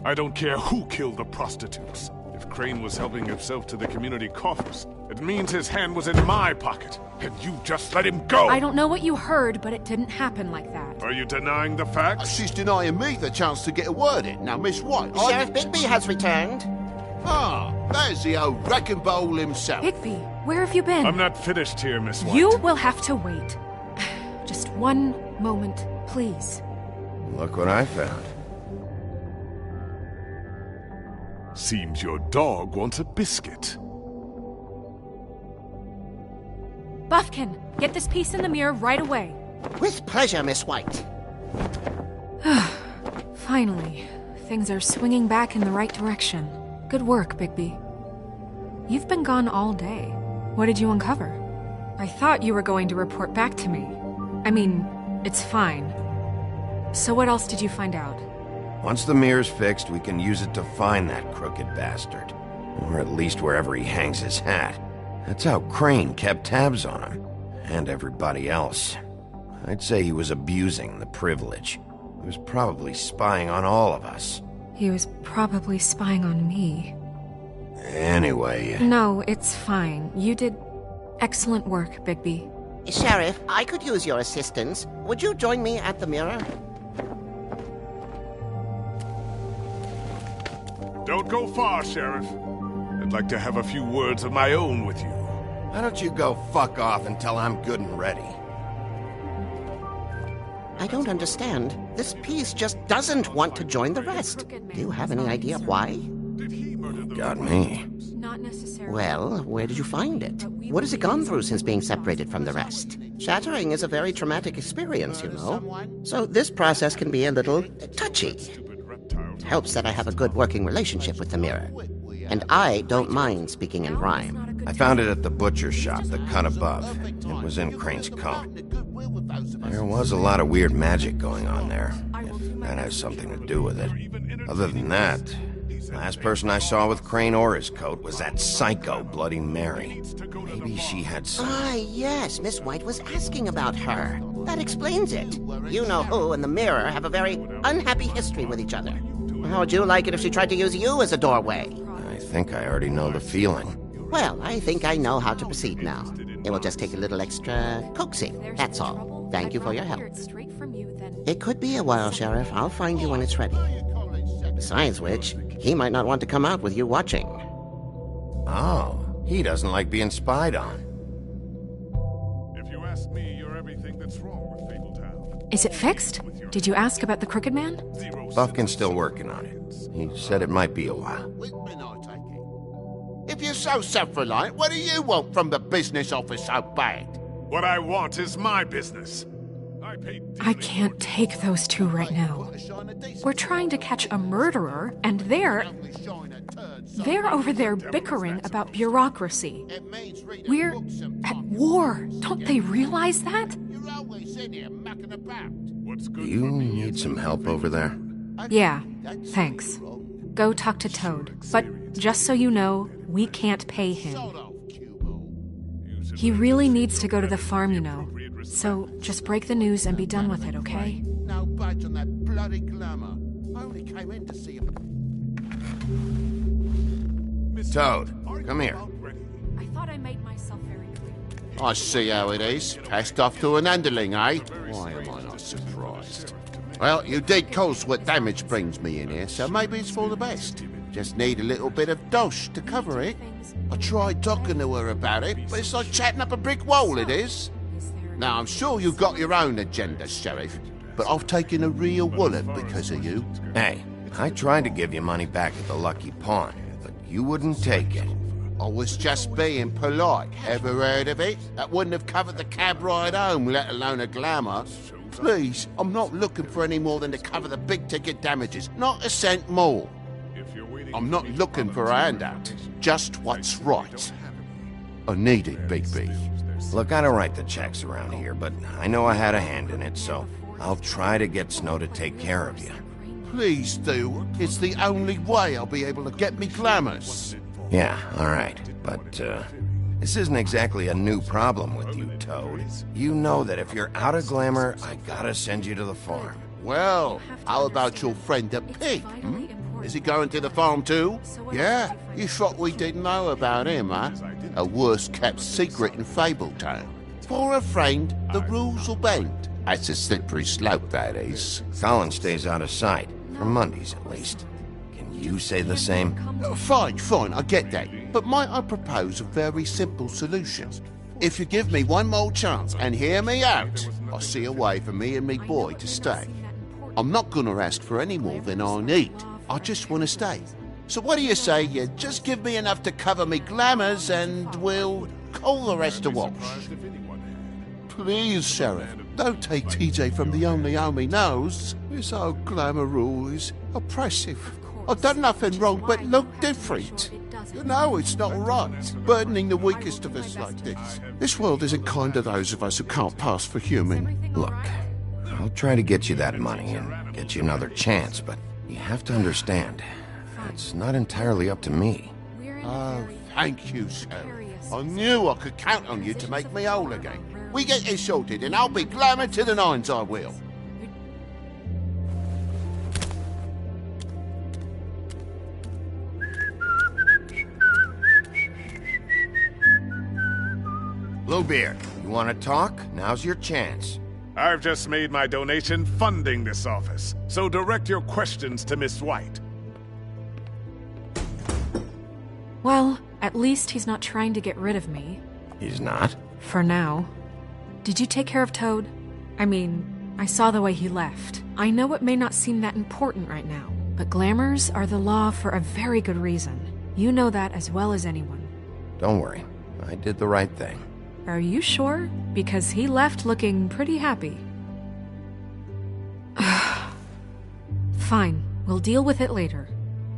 I don't care who killed the prostitutes. If Crane was helping himself to the community coffers. It means his hand was in my pocket, and you just let him go! I don't know what you heard, but it didn't happen like that. Are you denying the facts? She's denying me the chance to get a word in. Now, Miss White, Sheriff Bigby has returned. Ah, there's the old wrecking bowl himself. Bigby, where have you been? I'm not finished here, Miss White. You will have to wait. Just one moment, please. Look what I found. Seems your dog wants a biscuit. Buffkin, get this piece in the mirror right away. With pleasure, Miss White. Finally, things are swinging back in the right direction. Good work, Bigby. You've been gone all day. What did you uncover? I thought you were going to report back to me. I mean, it's fine. So what else did you find out? Once the mirror's fixed, we can use it to find that crooked bastard. Or at least wherever he hangs his hat. That's how Crane kept tabs on him. And everybody else. I'd say he was abusing the privilege. He was probably spying on all of us. He was probably spying on me. Anyway... No, it's fine. You did excellent work, Bigby. Sheriff, I could use your assistance. Would you join me at the mirror? Don't go far, Sheriff. I'd like to have a few words of my own with you. Why don't you go fuck off until I'm good and ready? I don't understand. This piece just doesn't want to join the rest. Do you have any idea why? Got me. Not necessarily. Well, where did you find it? What has it gone through since being separated from the rest? Shattering is a very traumatic experience, you know. So this process can be a little touchy. It helps that I have a good working relationship with the mirror. And I don't mind speaking in rhyme. I found it at the butcher shop, the cut above. It was in Crane's coat. There was a lot of weird magic going on there, if that has something to do with it. Other than that, last person I saw with Crane or his coat was that psycho Bloody Mary. Maybe she had some... Ah, yes, Miss White was asking about her. That explains it. You know who and the mirror have a very unhappy history with each other. How would you like it if she tried to use you as a doorway? I think I already know the feeling. Well, I think I know how to proceed now. It will just take a little extra coaxing, that's all. Thank you for your help. It could be a while, Sheriff. I'll find you when it's ready. Besides which, he might not want to come out with you watching. Oh, he doesn't like being spied on. If you ask me, you're everything that's wrong with Fabletown. Is it fixed? Did you ask about the Crooked Man? Buffkin's still working on it. He said it might be a while. If you're so self-reliant, what do you want from the business office so bad? What I want is my business. I can't take those two right now. We're trying to catch a murderer, and they're over there bickering about bureaucracy. We're at war. Don't they realize that? Do you need some help over there? Yeah, thanks. Go talk to Toad. But just so you know, we can't pay him. He really needs to go to the farm, you know. So just break the news and be done with it, okay? No budge on that bloody glamour. I only came in to see him. Toad, come here. I thought I made myself very clear. I see how it is. Passed off to an underling, eh? Why am I not surprised? Well, you did cause what damage brings me in here, so maybe it's for the best. Just need a little bit of dosh to cover it. I tried talking to her about it, but it's like chatting up a brick wall, it is. Now, I'm sure you've got your own agenda, Sheriff, but I've taken a real wallop because of you. Hey, I tried to give you money back at the Lucky Pawn, but you wouldn't take it. I was just being polite. Ever heard of it? That wouldn't have covered the cab ride home, let alone a glamour. Please, I'm not looking for any more than to cover the big-ticket damages. Not a cent more. I'm not looking for a handout. Just what's right. I need it, Bigby. Look, I don't write the checks around here, but I know I had a hand in it, so I'll try to get Snow to take care of you. Please do. It's the only way I'll be able to get me glamours. Yeah, all right. But, this isn't exactly a new problem with you, Toad. You know that if you're out of glamour, I gotta send you to the farm. Well, how about your friend the pig? Is he going to the farm too? Yeah? You thought we didn't know about him, huh? A worst-kept secret in Fabletown. For a friend, the rules will bend. That's a slippery slope, that is. Colin stays out of sight. For Mondays, at least. Can you say the same? Fine, I get that. But might I propose a very simple solution? If you give me one more chance and hear me out, I'll see a way for me and me boy to stay. I'm not gonna ask for any more than I need. I just want to stay. So what do you say you just give me enough to cover me glamours and we'll call the rest a wash? Please, Sheriff, don't take TJ from the only home he knows. This old glamour rule is oppressive. I've done nothing wrong but look different. You know it's not right, burdening the weakest of us like this. This world isn't kind to those of us who can't pass for human. Look, I'll try to get you that money and get you another chance, but you have to understand, it's not entirely up to me. Oh, thank you, Sheriff. I knew I could count on you to make me whole again. We get this sorted and I'll be glamour to the nines, I will. Bluebeard, you want to talk? Now's your chance. I've just made my donation funding this office, so direct your questions to Miss White. Well, at least he's not trying to get rid of me. He's not? For now. Did you take care of Toad? I mean, I saw the way he left. I know it may not seem that important right now, but glamours are the law for a very good reason. You know that as well as anyone. Don't worry. I did the right thing. Are you sure? Because he left looking pretty happy. Fine, we'll deal with it later.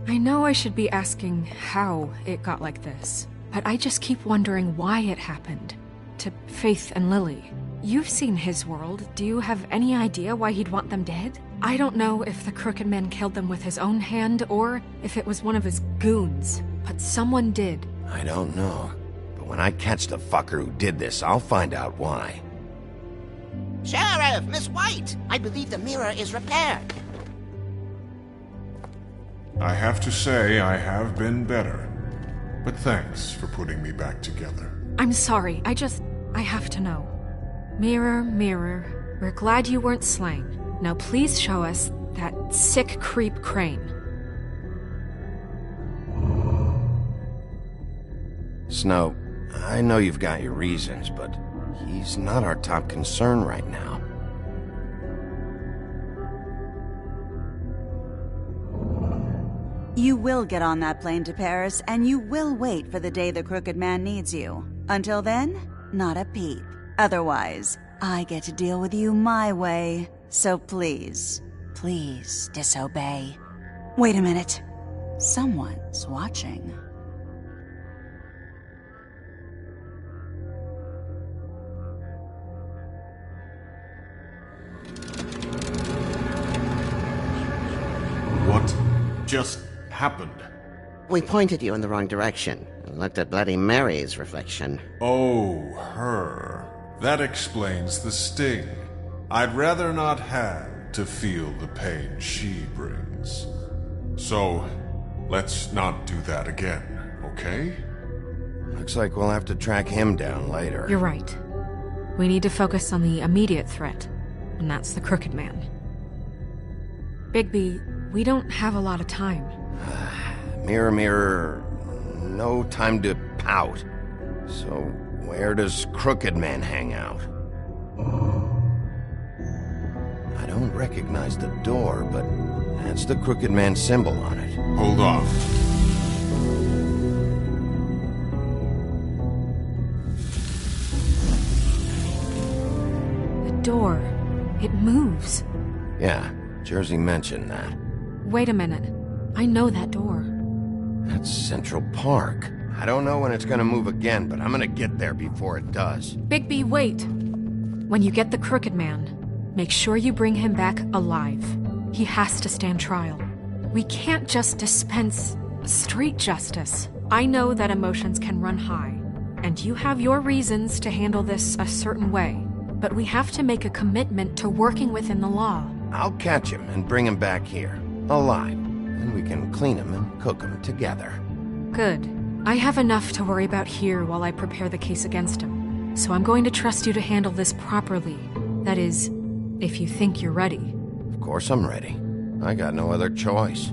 I know I should be asking how it got like this, but I just keep wondering why it happened. To Faith and Lily. You've seen his world. Do you have any idea why he'd want them dead? I don't know if the Crooked Man killed them with his own hand or if it was one of his goons, but someone did. I don't know. When I catch the fucker who did this, I'll find out why. Sheriff, Miss White! I believe the mirror is repaired. I have to say I have been better. But thanks for putting me back together. I'm sorry, I have to know. Mirror, mirror, we're glad you weren't slain. Now please show us that sick creep Crane. Snow, I know you've got your reasons, but he's not our top concern right now. You will get on that plane to Paris, and you will wait for the day the Crooked Man needs you. Until then, not a peep. Otherwise, I get to deal with you my way. So please, please disobey. Wait a minute. Someone's watching. What just happened? We pointed you in the wrong direction and looked at Bloody Mary's reflection. Oh, her. That explains the sting. I'd rather not have to feel the pain she brings. So, let's not do that again, okay? Looks like we'll have to track him down later. You're right. We need to focus on the immediate threat, and that's the Crooked Man. Bigby, we don't have a lot of time. Mirror, mirror, no time to pout. So, where does Crooked Man hang out? I don't recognize the door, but that's the Crooked Man symbol on it. Hold on. The door. It moves. Yeah, Jersey mentioned that. Wait a minute. I know that door. That's Central Park. I don't know when it's gonna move again, but I'm gonna get there before it does. Bigby, wait! When you get the Crooked Man, make sure you bring him back alive. He has to stand trial. We can't just dispense street justice. I know that emotions can run high, and you have your reasons to handle this a certain way, but we have to make a commitment to working within the law. I'll catch him and bring him back here, alive. Then we can clean them and cook them together. Good. I have enough to worry about here while I prepare the case against him. So I'm going to trust you to handle this properly. That is, if you think you're ready. Of course I'm ready. I got no other choice.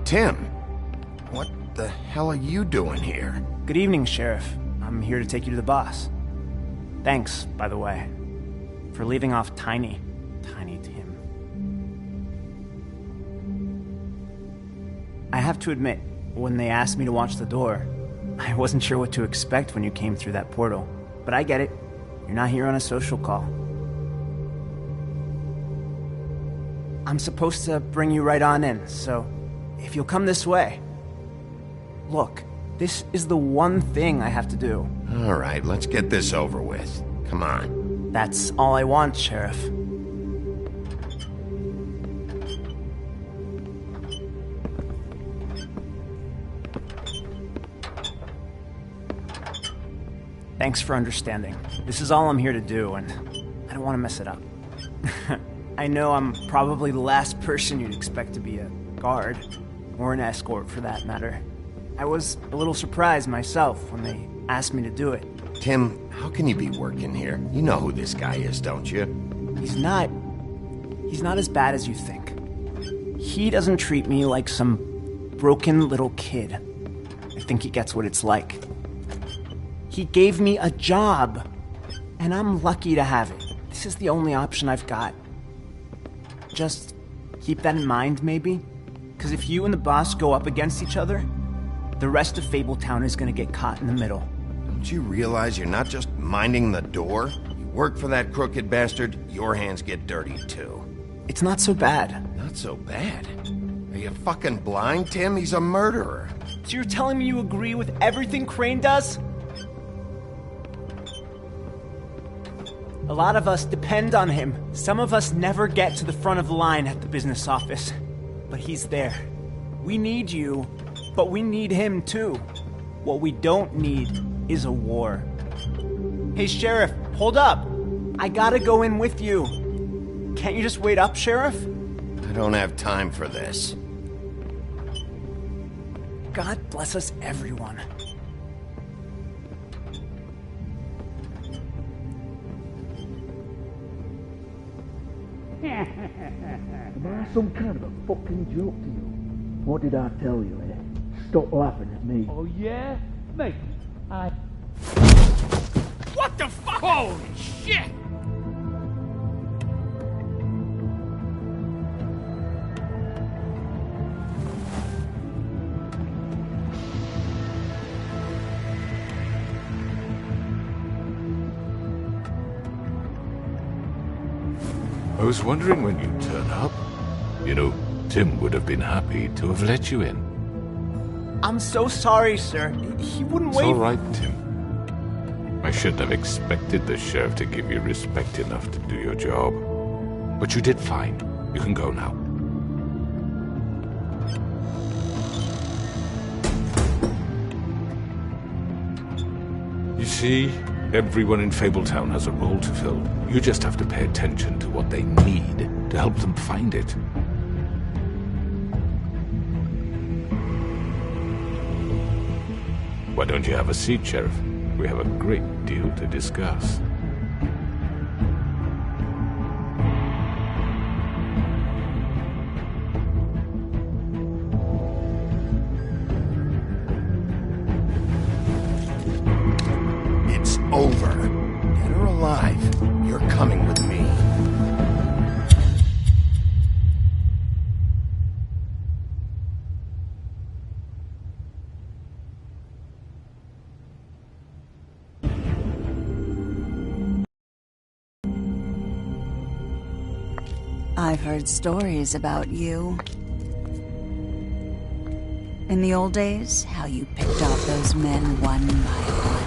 Tim, what the hell are you doing here? Good evening, Sheriff. I'm here to take you to the boss. Thanks, by the way, for leaving off Tiny Tim. I have to admit, when they asked me to watch the door, I wasn't sure what to expect when you came through that portal. But I get it. You're not here on a social call. I'm supposed to bring you right on in, so if you'll come this way. Look, this is the one thing I have to do. All right, let's get this over with. Come on. That's all I want, Sheriff. Thanks for understanding. This is all I'm here to do, and I don't want to mess it up. I know I'm probably the last person you'd expect to be a guard, or an escort for that matter. I was a little surprised myself when they asked me to do it. Tim, how can you be working here? You know who this guy is, don't you? He's not as bad as you think. He doesn't treat me like some broken little kid. I think he gets what it's like. He gave me a job, and I'm lucky to have it. This is the only option I've got. Just keep that in mind, maybe? Because if you and the boss go up against each other, the rest of Fabletown is gonna get caught in the middle. Don't you realize you're not just minding the door? You work for that crooked bastard, your hands get dirty too. It's not so bad. Not so bad? Are you fucking blind, Tim? He's a murderer. So you're telling me you agree with everything Crane does? A lot of us depend on him. Some of us never get to the front of the line at the business office. But he's there. We need you, but we need him too. What we don't need is a war. Hey, Sheriff, hold up. I gotta go in with you. Can't you just wait up, Sheriff? I don't have time for this. God bless us, everyone. Am I some kind of a fucking joke to you? What did I tell you, eh? Stop laughing at me. Oh, yeah? Mate, What the fuck? Holy shit! I was wondering when you'd turn up. You know, Tim would have been happy to have let you in. I'm so sorry, sir. He wouldn't wait. It's all right, Tim. I shouldn't have expected the sheriff to give you respect enough to do your job. But you did fine. You can go now. You see, everyone in Fabletown has a role to fill. You just have to pay attention to what they need to help them find it. Why don't you have a seat, Sheriff? We have a great deal to discuss. I've heard stories about you. In the old days, how you picked off those men one by one.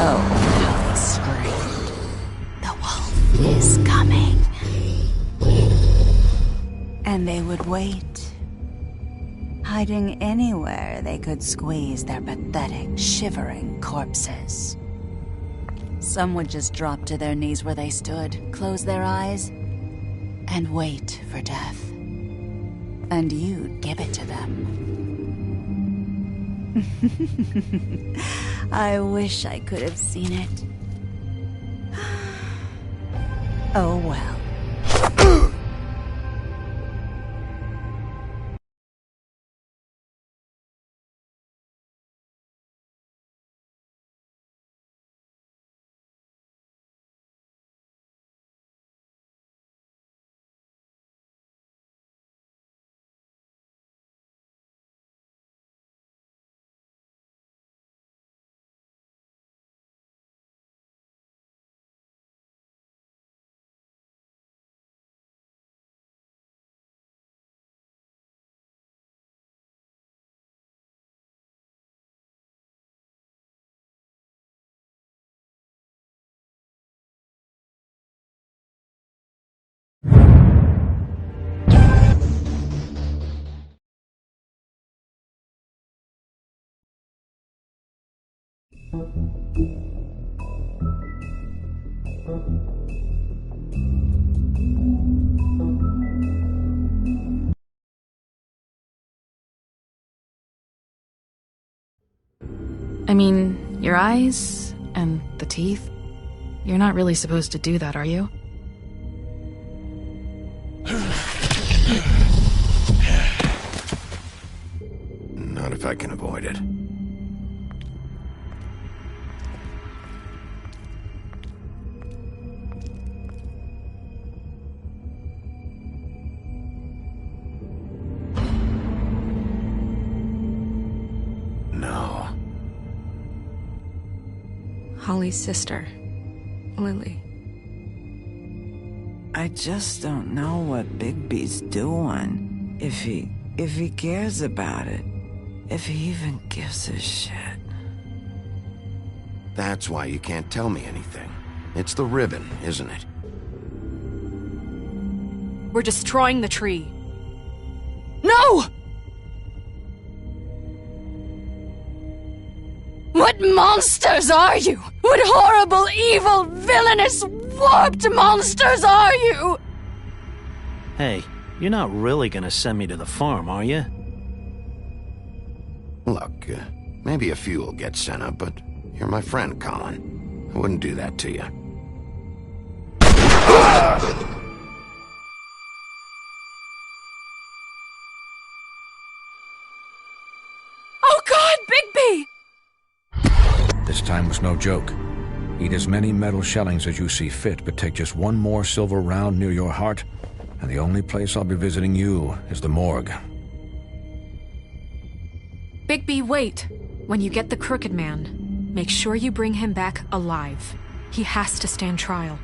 Oh, how they screamed. The wolf is coming. And they would wait, hiding anywhere they could squeeze their pathetic, shivering corpses. Some would just drop to their knees where they stood, close their eyes, and wait for death. And you'd give it to them. I wish I could have seen it. Oh well. I mean, your eyes and the teeth. You're not really supposed to do that, are you? Not if I can avoid it. No. Holly's sister, Lily. I just don't know what Bigby's doing. If he cares about it. If he even gives a shit. That's why you can't tell me anything. It's the ribbon, isn't it? We're destroying the tree. No! What monsters are you? What horrible, evil, villainous, warped monsters are you? Hey, you're not really gonna send me to the farm, are you? Look, maybe a few will get sent up, but you're my friend, Colin. I wouldn't do that to you. Oh God, Bigby! This time was no joke. Eat as many metal shellings as you see fit, but take just one more silver round near your heart, and the only place I'll be visiting you is the morgue. Bigby, wait! When you get the Crooked Man, make sure you bring him back alive. He has to stand trial.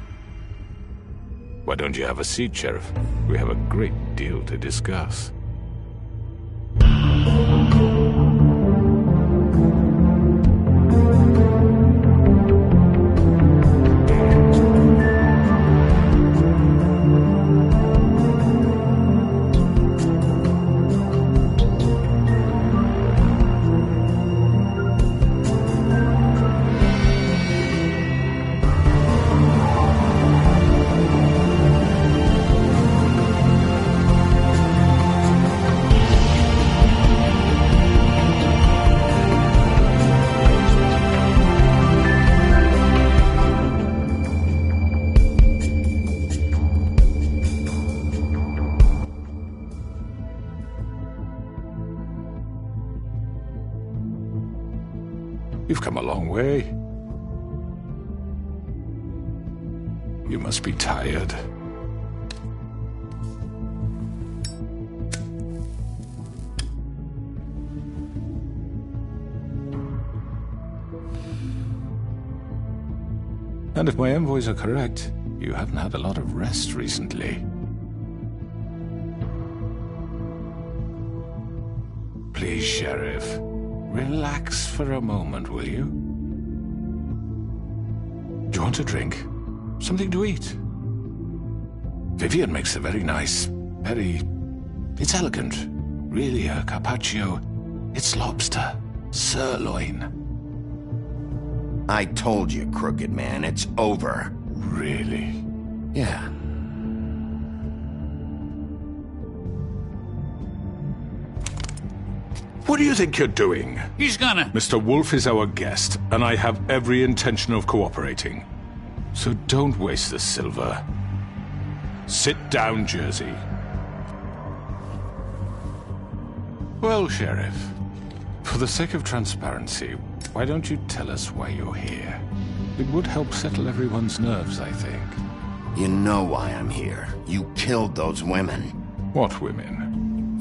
Why don't you have a seat, Sheriff? We have a great deal to discuss. You've come a long way. You must be tired. And if my envoys are correct, you haven't had a lot of rest recently. Please, Sheriff. Relax for a moment, will you? Do you want a drink? Something to eat? Vivian makes a very nice, it's elegant. Really a carpaccio. It's lobster. Sirloin. I told you, Crooked Man, it's over. Really? Yeah. What do you think you're doing? He's gonna... Mr. Wolf is our guest, and I have every intention of cooperating. So don't waste the silver. Sit down, Jersey. Well, Sheriff, for the sake of transparency, why don't you tell us why you're here? It would help settle everyone's nerves, I think. You know why I'm here. You killed those women. What women?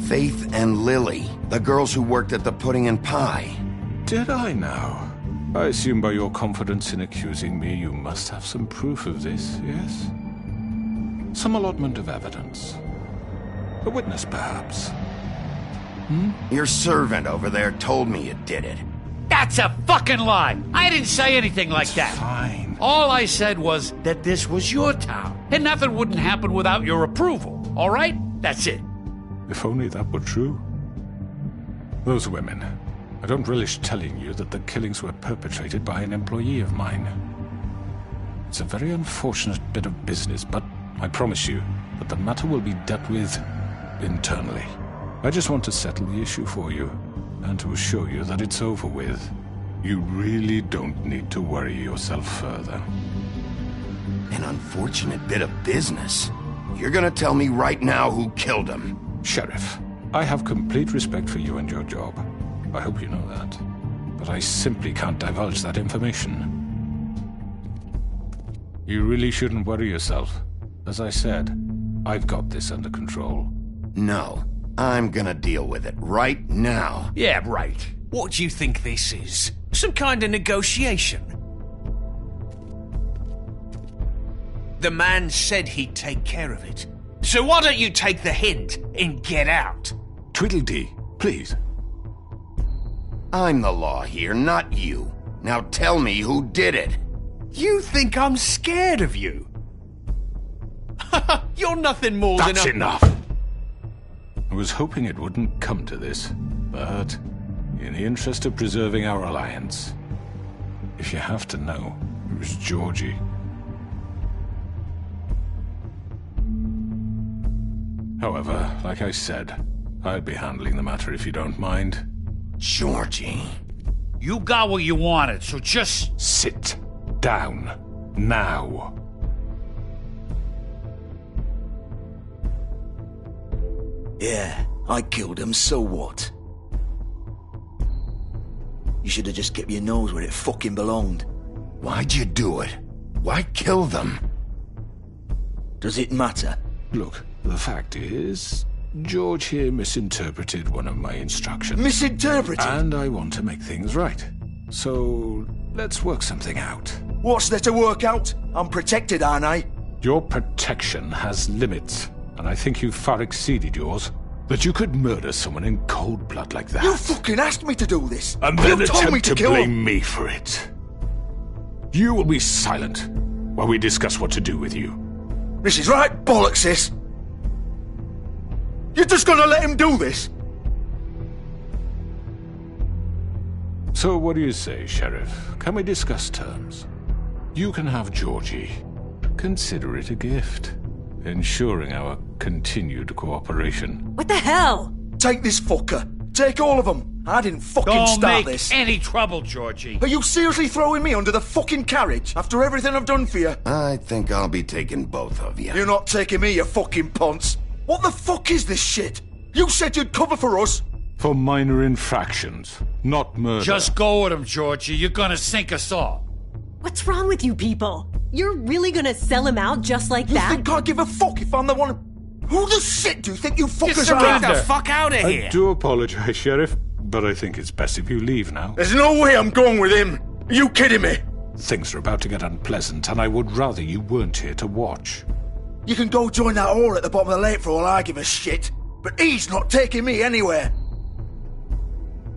Faith and Lily, the girls who worked at the Pudding and Pie. Did I now? I assume by your confidence in accusing me, you must have some proof of this, yes? Some allotment of evidence. A witness, perhaps. Your servant over there told me you did it. That's a fucking lie! I didn't say anything like that. Fine. All I said was that this was your town, and nothing wouldn't happen without your approval, all right? That's it. If only that were true. Those women. I don't relish telling you that the killings were perpetrated by an employee of mine. It's a very unfortunate bit of business, but I promise you that the matter will be dealt with internally. I just want to settle the issue for you, and to assure you that it's over with. You really don't need to worry yourself further. An unfortunate bit of business? You're gonna tell me right now who killed him? Sheriff, I have complete respect for you and your job. I hope you know that. But I simply can't divulge that information. You really shouldn't worry yourself. As I said, I've got this under control. No. I'm gonna deal with it right now. Yeah, right. What do you think this is? Some kind of negotiation? The man said he'd take care of it. So why don't you take the hint and get out? Tweedledee, please. I'm the law here, not you. Now tell me who did it. You think I'm scared of you? You're nothing more than a... That's enough! I was hoping it wouldn't come to this, but in the interest of preserving our alliance, if you have to know, it was Georgie. However, like I said, I'll be handling the matter if you don't mind. Georgie. You got what you wanted, so just... Sit down. Now. Yeah, I killed him, so what? You should have just kept your nose where it fucking belonged. Why'd you do it? Why kill them? Does it matter? Look, the fact is, George here misinterpreted one of my instructions. Misinterpreted? And I want to make things right. So, let's work something out. What's there to work out? I'm protected, aren't I? Your protection has limits, and I think you've far exceeded yours. That you could murder someone in cold blood like that. You fucking asked me to do this! And then you told me attempt to kill blame him. me for it. You will be silent while we discuss what to do with you. This is right bollocks, sis! You're just gonna let him do this? So what do you say, Sheriff? Can we discuss terms? You can have Georgie. Consider it a gift, ensuring our continued cooperation. What the hell? Take this fucker. Take all of them. I didn't fucking Don't start make this. any trouble, Georgie. Are you seriously throwing me under the fucking carriage after everything I've done for you? I think I'll be taking both of you. You're not taking me, you fucking ponce. What the fuck is this shit? You said you'd cover for us. For minor infractions, not murder. Just go with him, Georgie. You're gonna sink us all. What's wrong with you people? You're really gonna sell him out just like You that? think I give a fuck if I'm the one... Who the shit do you think you fuckers Get are? the fuck out of here! I do apologize, Sheriff, but I think it's best if you leave now. There's no way I'm going with him. Are you kidding me? Things are about to get unpleasant, and I would rather you weren't here to watch. You can go join that whore at the bottom of the lake for all I give a shit. But he's not taking me anywhere.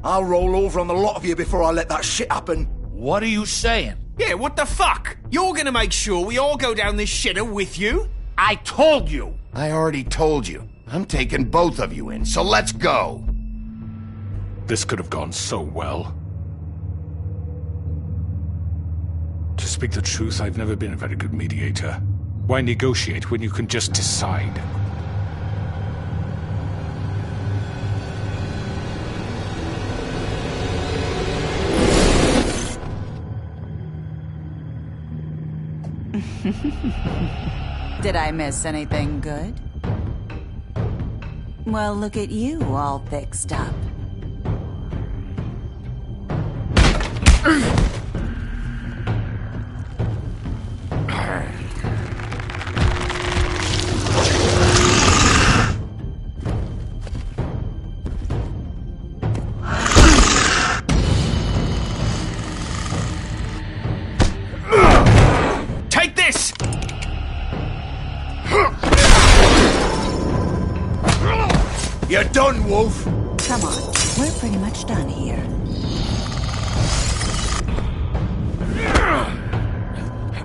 I'll roll over on the lot of you before I let that shit happen. What are you saying? Yeah, what the fuck? You're gonna make sure we all go down this shitter with you? I told you! I already told you. I'm taking both of you in, so let's go. This could have gone so well. To speak the truth, I've never been a very good mediator. Why negotiate when you can just decide? Did I miss anything good? Well, look at you all fixed up. Take this! You're done, Wolf. Come on, we're pretty much done here.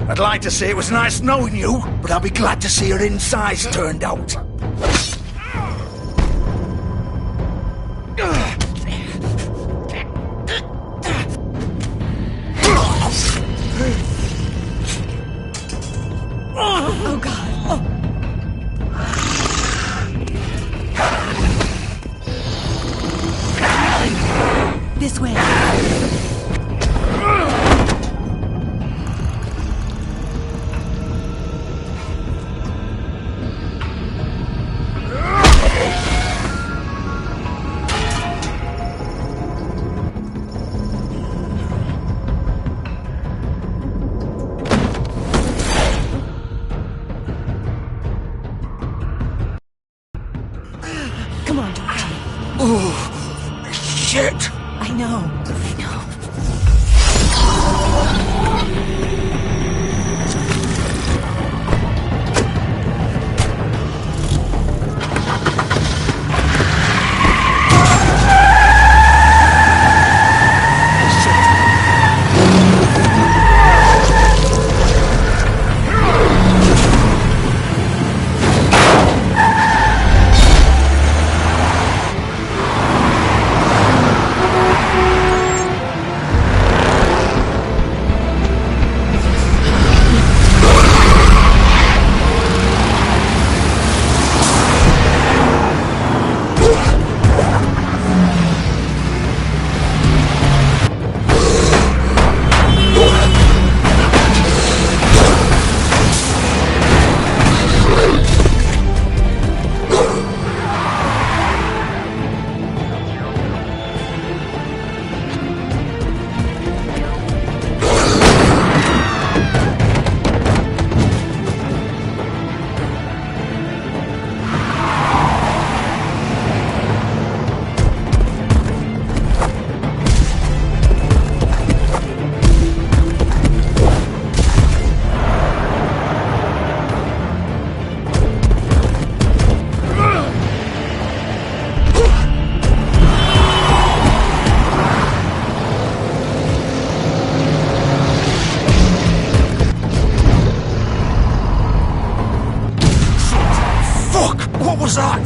I'd like to say it was nice knowing you, but I'll be glad to see your insides turned out. Oh, God. This way. Come on, George. Oh, shit! I know. What was that?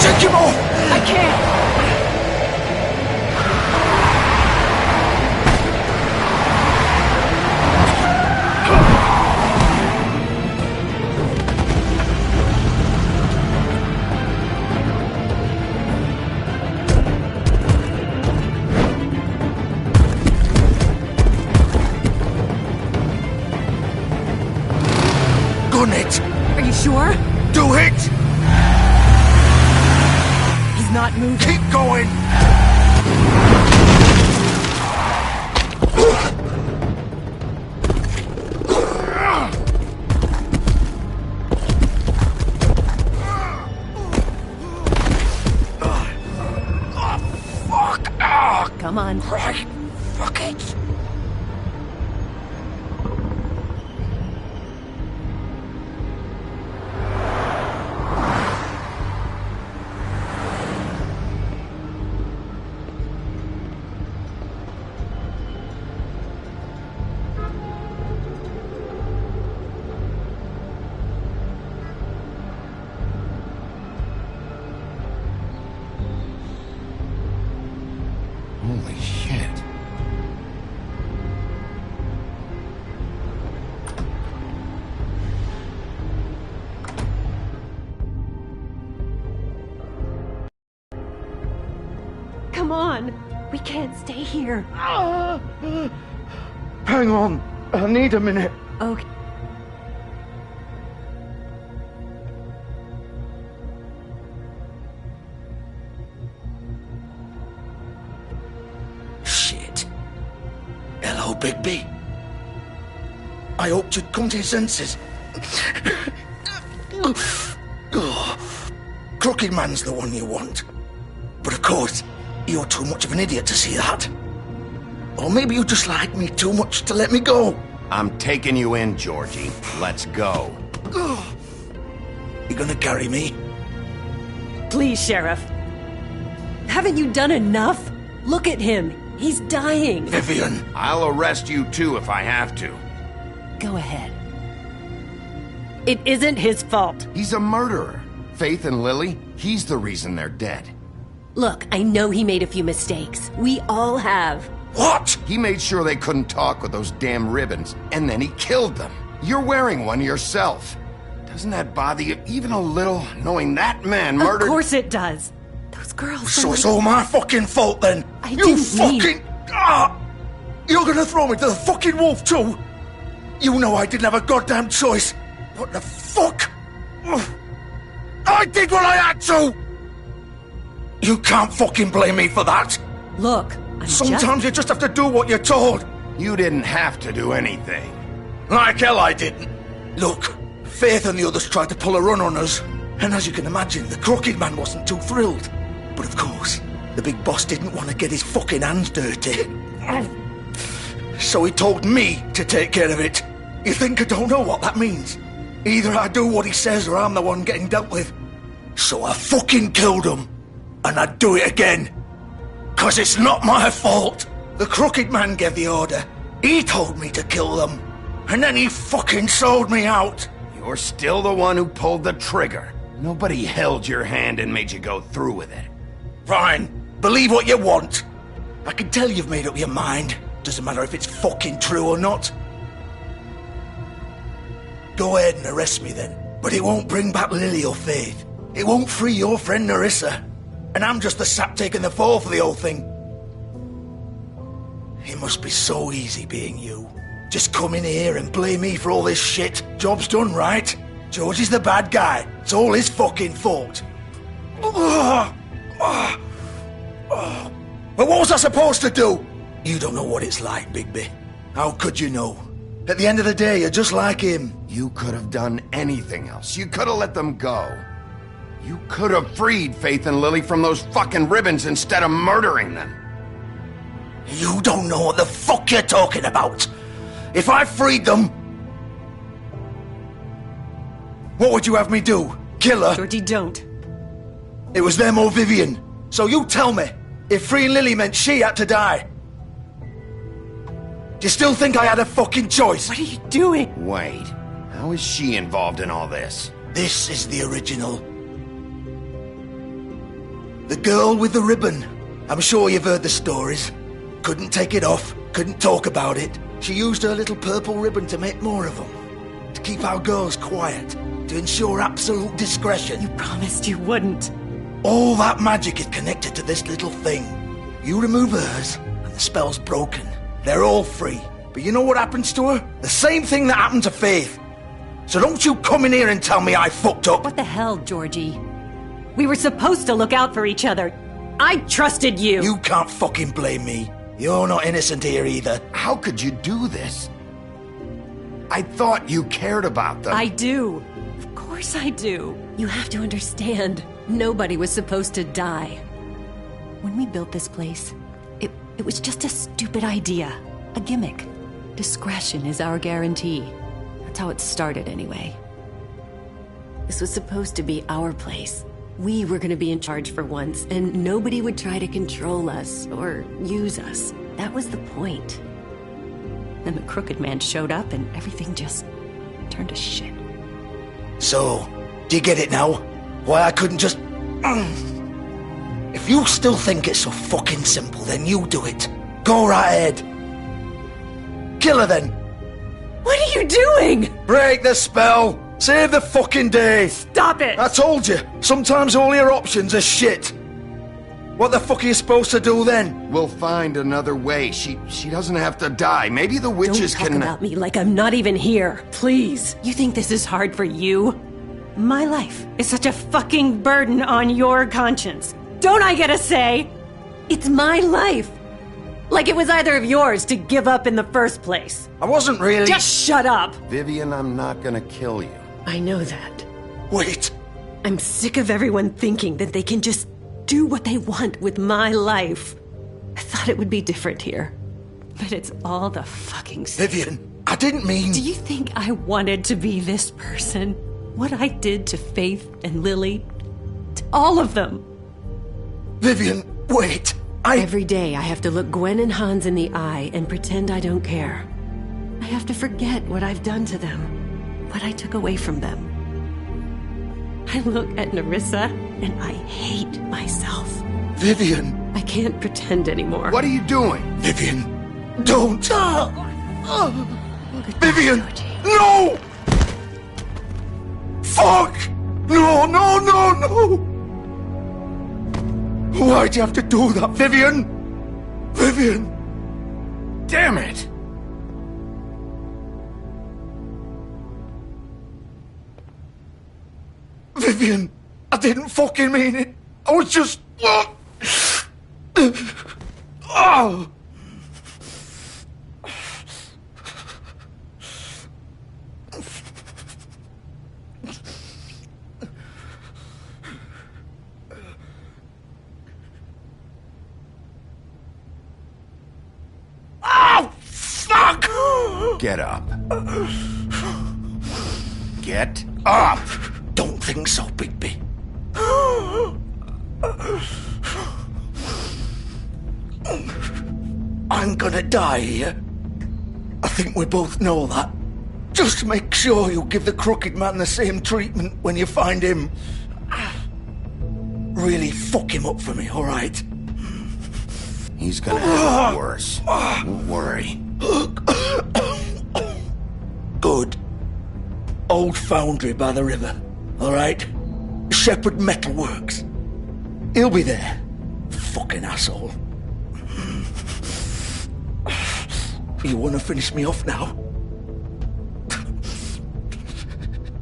Take him off! I can't! Gun it! Are you sure? Do it! He's not moving. Keep going! Fuck! Come on. Right. Fuck it. Holy shit. Come on. We can't stay here. Hang on. I need a minute. Okay. Shit. Hello, Bigby. I hoped you'd come to your senses. Crooked Man's the one you want. But of course, you're too much of an idiot to see that. Or maybe you just like me too much to let me go. I'm taking you in, Georgie. Let's go. You gonna carry me? Please, Sheriff. Haven't you done enough? Look at him. He's dying. Vivian. I'll arrest you too if I have to. Go ahead. It isn't his fault. He's a murderer. Faith and Lily, he's the reason they're dead. Look, I know he made a few mistakes. We all have. What? He made sure they couldn't talk with those damn ribbons, and then he killed them. You're wearing one yourself. Doesn't that bother you even a little, knowing that man murdered— Of course it does. Those girls— So it's all my fucking fault then? You fucking— You're gonna throw me to the fucking wolf too? You know I didn't have a goddamn choice. What the fuck? I did what I had to! You can't fucking blame me for that. Look, sometimes you just have to do what you're told. You didn't have to do anything. Like hell I didn't. Look, Faith and the others tried to pull a run on us. And as you can imagine, the Crooked Man wasn't too thrilled. But of course, the big boss didn't want to get his fucking hands dirty. So he told me to take care of it. You think I don't know what that means? Either I do what he says or I'm the one getting dealt with. So I fucking killed him. And I'd do it again. 'Cause it's not my fault. The Crooked Man gave the order. He told me to kill them. And then he fucking sold me out. You're still the one who pulled the trigger. Nobody held your hand and made you go through with it. Fine. Believe what you want. I can tell you've made up your mind. Doesn't matter if it's fucking true or not. Go ahead and arrest me then. But it won't bring back Lily or Faith. It won't free your friend Nerissa. And I'm just the sap taking the fall for the whole thing. It must be so easy being you. Just come in here and blame me for all this shit. Job's done, right? George is the bad guy. It's all his fucking fault. But what was I supposed to do? You don't know what it's like, Bigby. How could you know? At the end of the day, you're just like him. You could have done anything else. You could have let them go. You could have freed Faith and Lily from those fucking ribbons instead of murdering them. You don't know what the fuck you're talking about. If I freed them, what would you have me do? Kill her? Georgie, don't. It was them or Vivian. So you tell me, if freeing Lily meant she had to die, do you still think I had a fucking choice? What are you doing? Wait, how is she involved in all this? This is the original. The girl with the ribbon. I'm sure you've heard the stories. Couldn't take it off, couldn't talk about it. She used her little purple ribbon to make more of them. To keep our girls quiet. To ensure absolute discretion. You promised you wouldn't. All that magic is connected to this little thing. You remove hers, and the spell's broken. They're all free. But you know what happens to her? The same thing that happened to Faith. So don't you come in here and tell me I fucked up. What the hell, Georgie? We were supposed to look out for each other. I trusted you. You can't fucking blame me. You're not innocent here either. How could you do this? I thought you cared about them. I do. Of course I do. You have to understand. Nobody was supposed to die. When we built this place, it It was just a stupid idea. A gimmick. Discretion is our guarantee. That's how it started, anyway. This was supposed to be our place. We were gonna be in charge for once, and nobody would try to control us or use us. That was the point. Then the Crooked Man showed up, and everything just turned to shit. So, do you get it now? Why I couldn't just... If you still think it's so fucking simple, then you do it. Go right ahead. Kill her then. What are you doing? Break the spell. Save the fucking day. Stop it. I told you. Sometimes all your options are shit. What the fuck are you supposed to do then? We'll find another way. She doesn't have to die. Maybe the witches Don't talk about me like I'm not even here. Please. You think this is hard for you? My life is such a fucking burden on your conscience. Don't I get a say? It's my life. Like it was either of yours to give up in the first place. I wasn't really... Just shut up. Vivian, I'm not gonna kill you. I know that. Wait. I'm sick of everyone thinking that they can just do what they want with my life. I thought it would be different here. But it's all the fucking same. Vivian, I didn't mean... Do you think I wanted to be this person? What I did to Faith and Lily? To all of them? Vivian, wait. Every day I have to look Gwen and Hans in the eye and pretend I don't care. I have to forget what I've done to them. What I took away from them. I look at Nerissa and I hate myself. Vivian. I can't pretend anymore. What are you doing? Vivian, don't. Vivian, no! Fuck! No, no, no, no! Why'd you have to do that, Vivian? Vivian! Damn it! Vivian, I didn't fucking mean it. I was just... Oh! Oh, fuck! Get up. Get up! Don't think so, Bigby. I'm gonna die here. I think we both know that. Just make sure you give the Crooked Man the same treatment when you find him. Really fuck him up for me, alright? He's gonna have it worse. Don't worry. Good. Old foundry by the river, alright? Shepherd Metalworks. He'll be there. Fucking asshole. You want to finish me off now?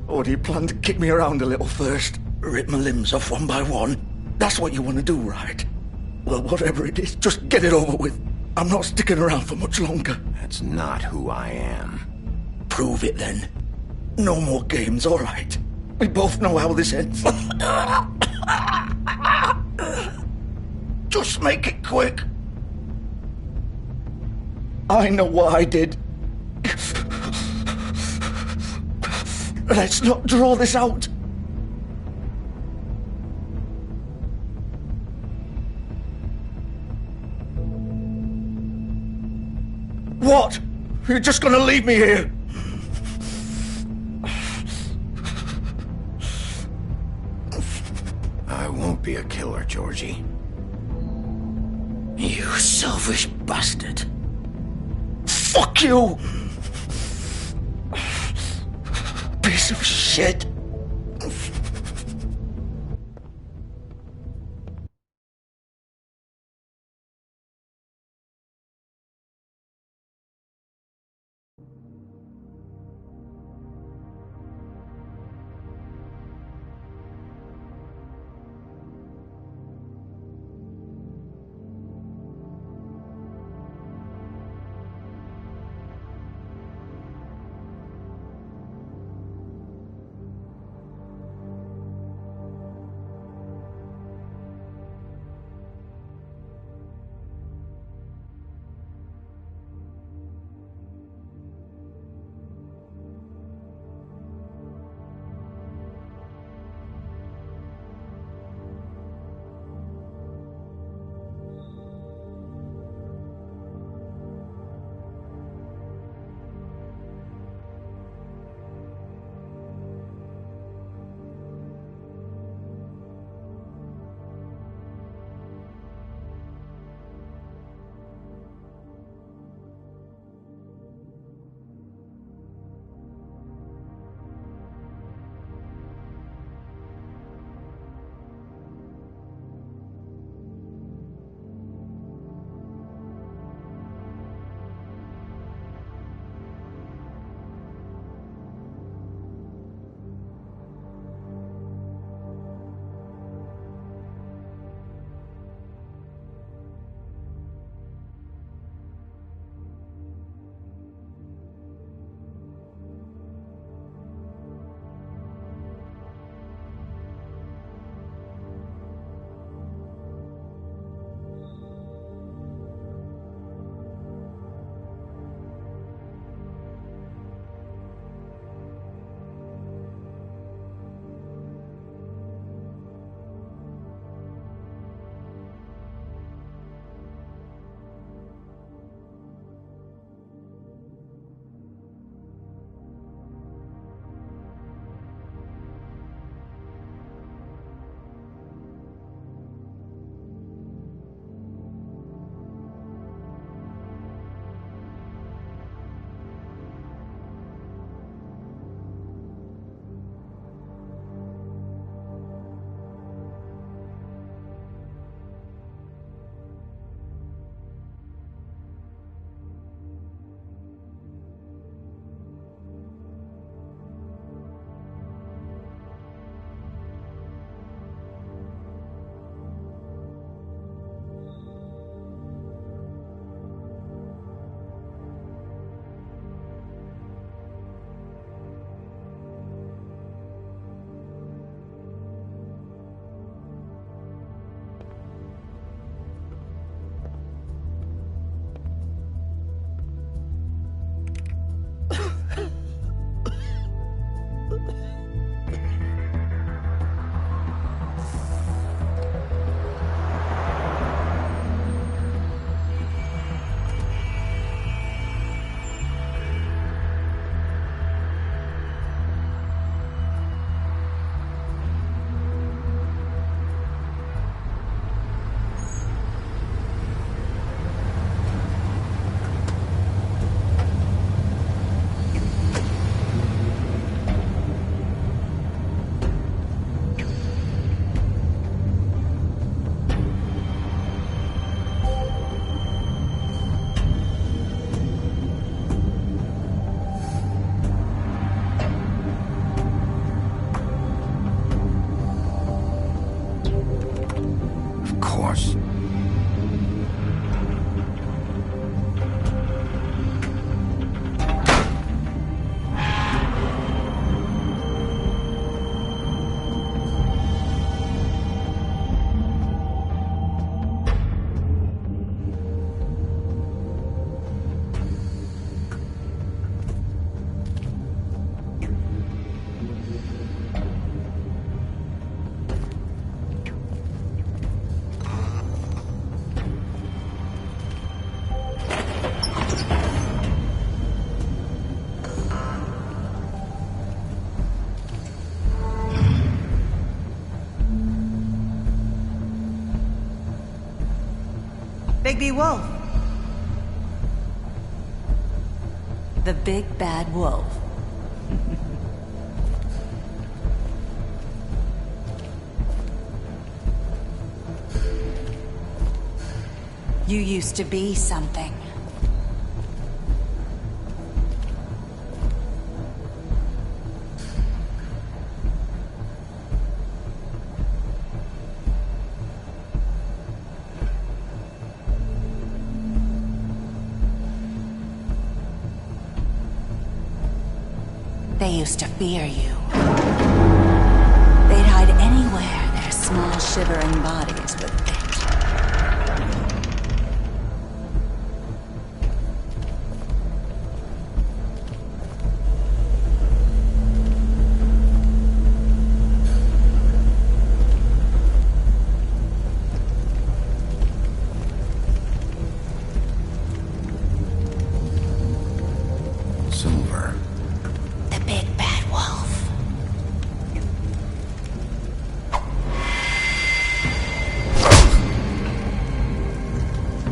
Or do you plan to kick me around a little first? Rip my limbs off one by one? That's what you want to do, right? Well, whatever it is, just get it over with. I'm not sticking around for much longer. That's not who I am. Prove it then. No more games, all right? We both know how this ends. Just make it quick. I know what I did. Let's not draw this out. What? You're just gonna leave me here? I won't be a killer, Georgie. You selfish bastard. Fuck you! Piece of shit. Bigby Wolf. The big bad wolf. You used to be something. They used to fear you. They'd hide anywhere their small shivering bodies would fit. Silver. The big bad wolf.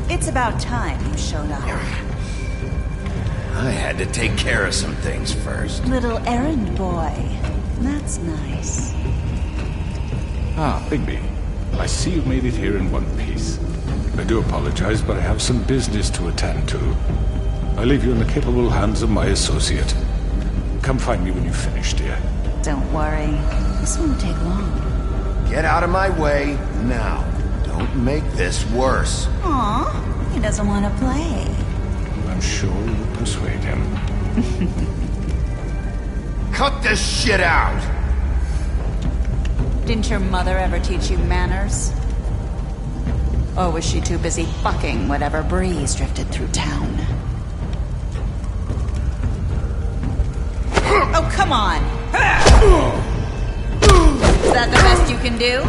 It's about time you showed up. I had to take care of some things first. Little errand boy. That's nice. Ah, Bigby. I see you made it here in one piece. I do apologize, but I have some business to attend to. I leave you in the capable hands of my associate. Come find me when you finish, dear. Don't worry. This won't take long. Get out of my way now. Don't make this worse. Aw, he doesn't want to play. I'm sure you'll persuade him. Cut this shit out! Didn't your mother ever teach you manners? Or was she too busy fucking whatever breeze drifted through town? Oh, come on! Is that the best you can do?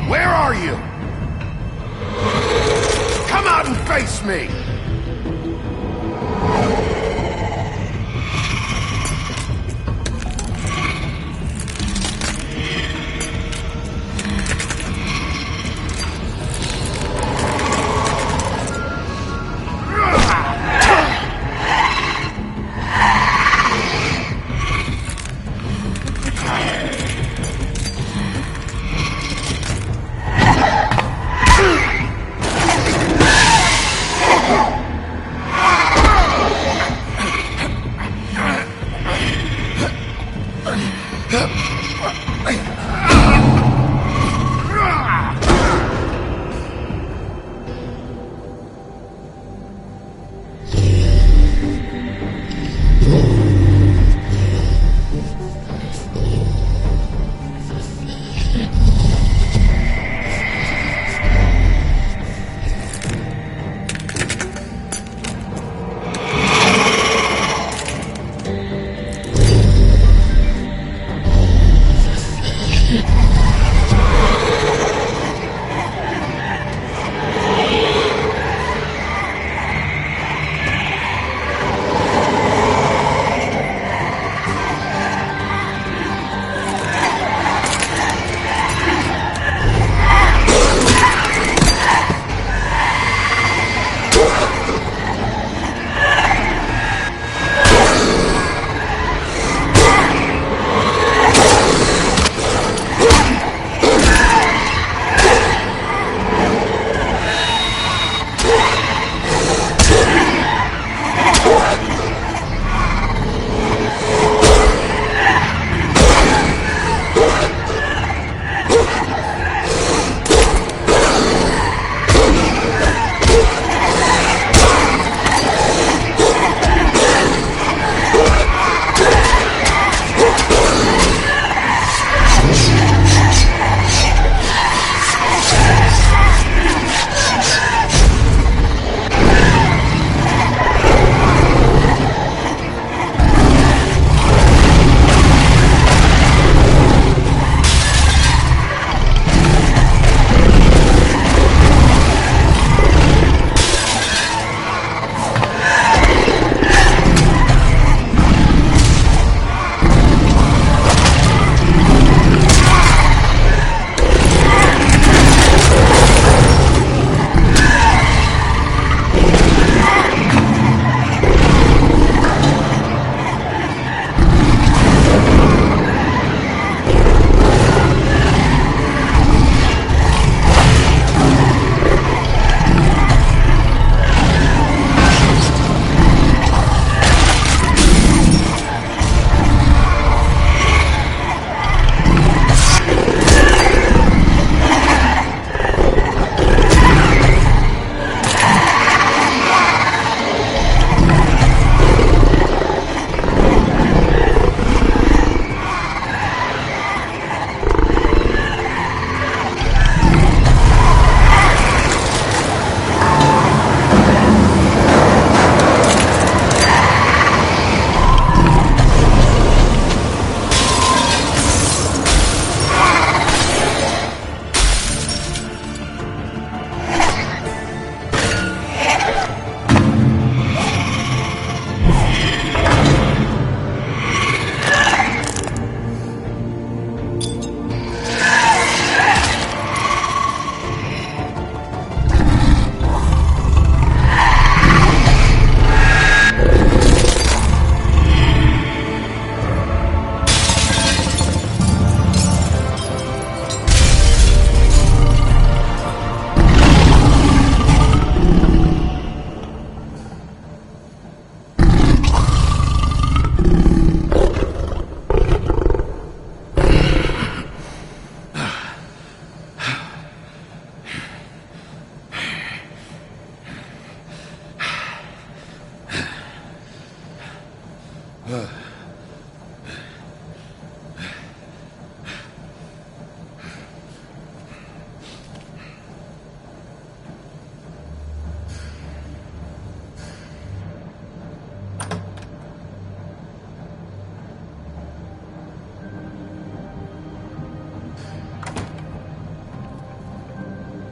Where are you? Come out and face me!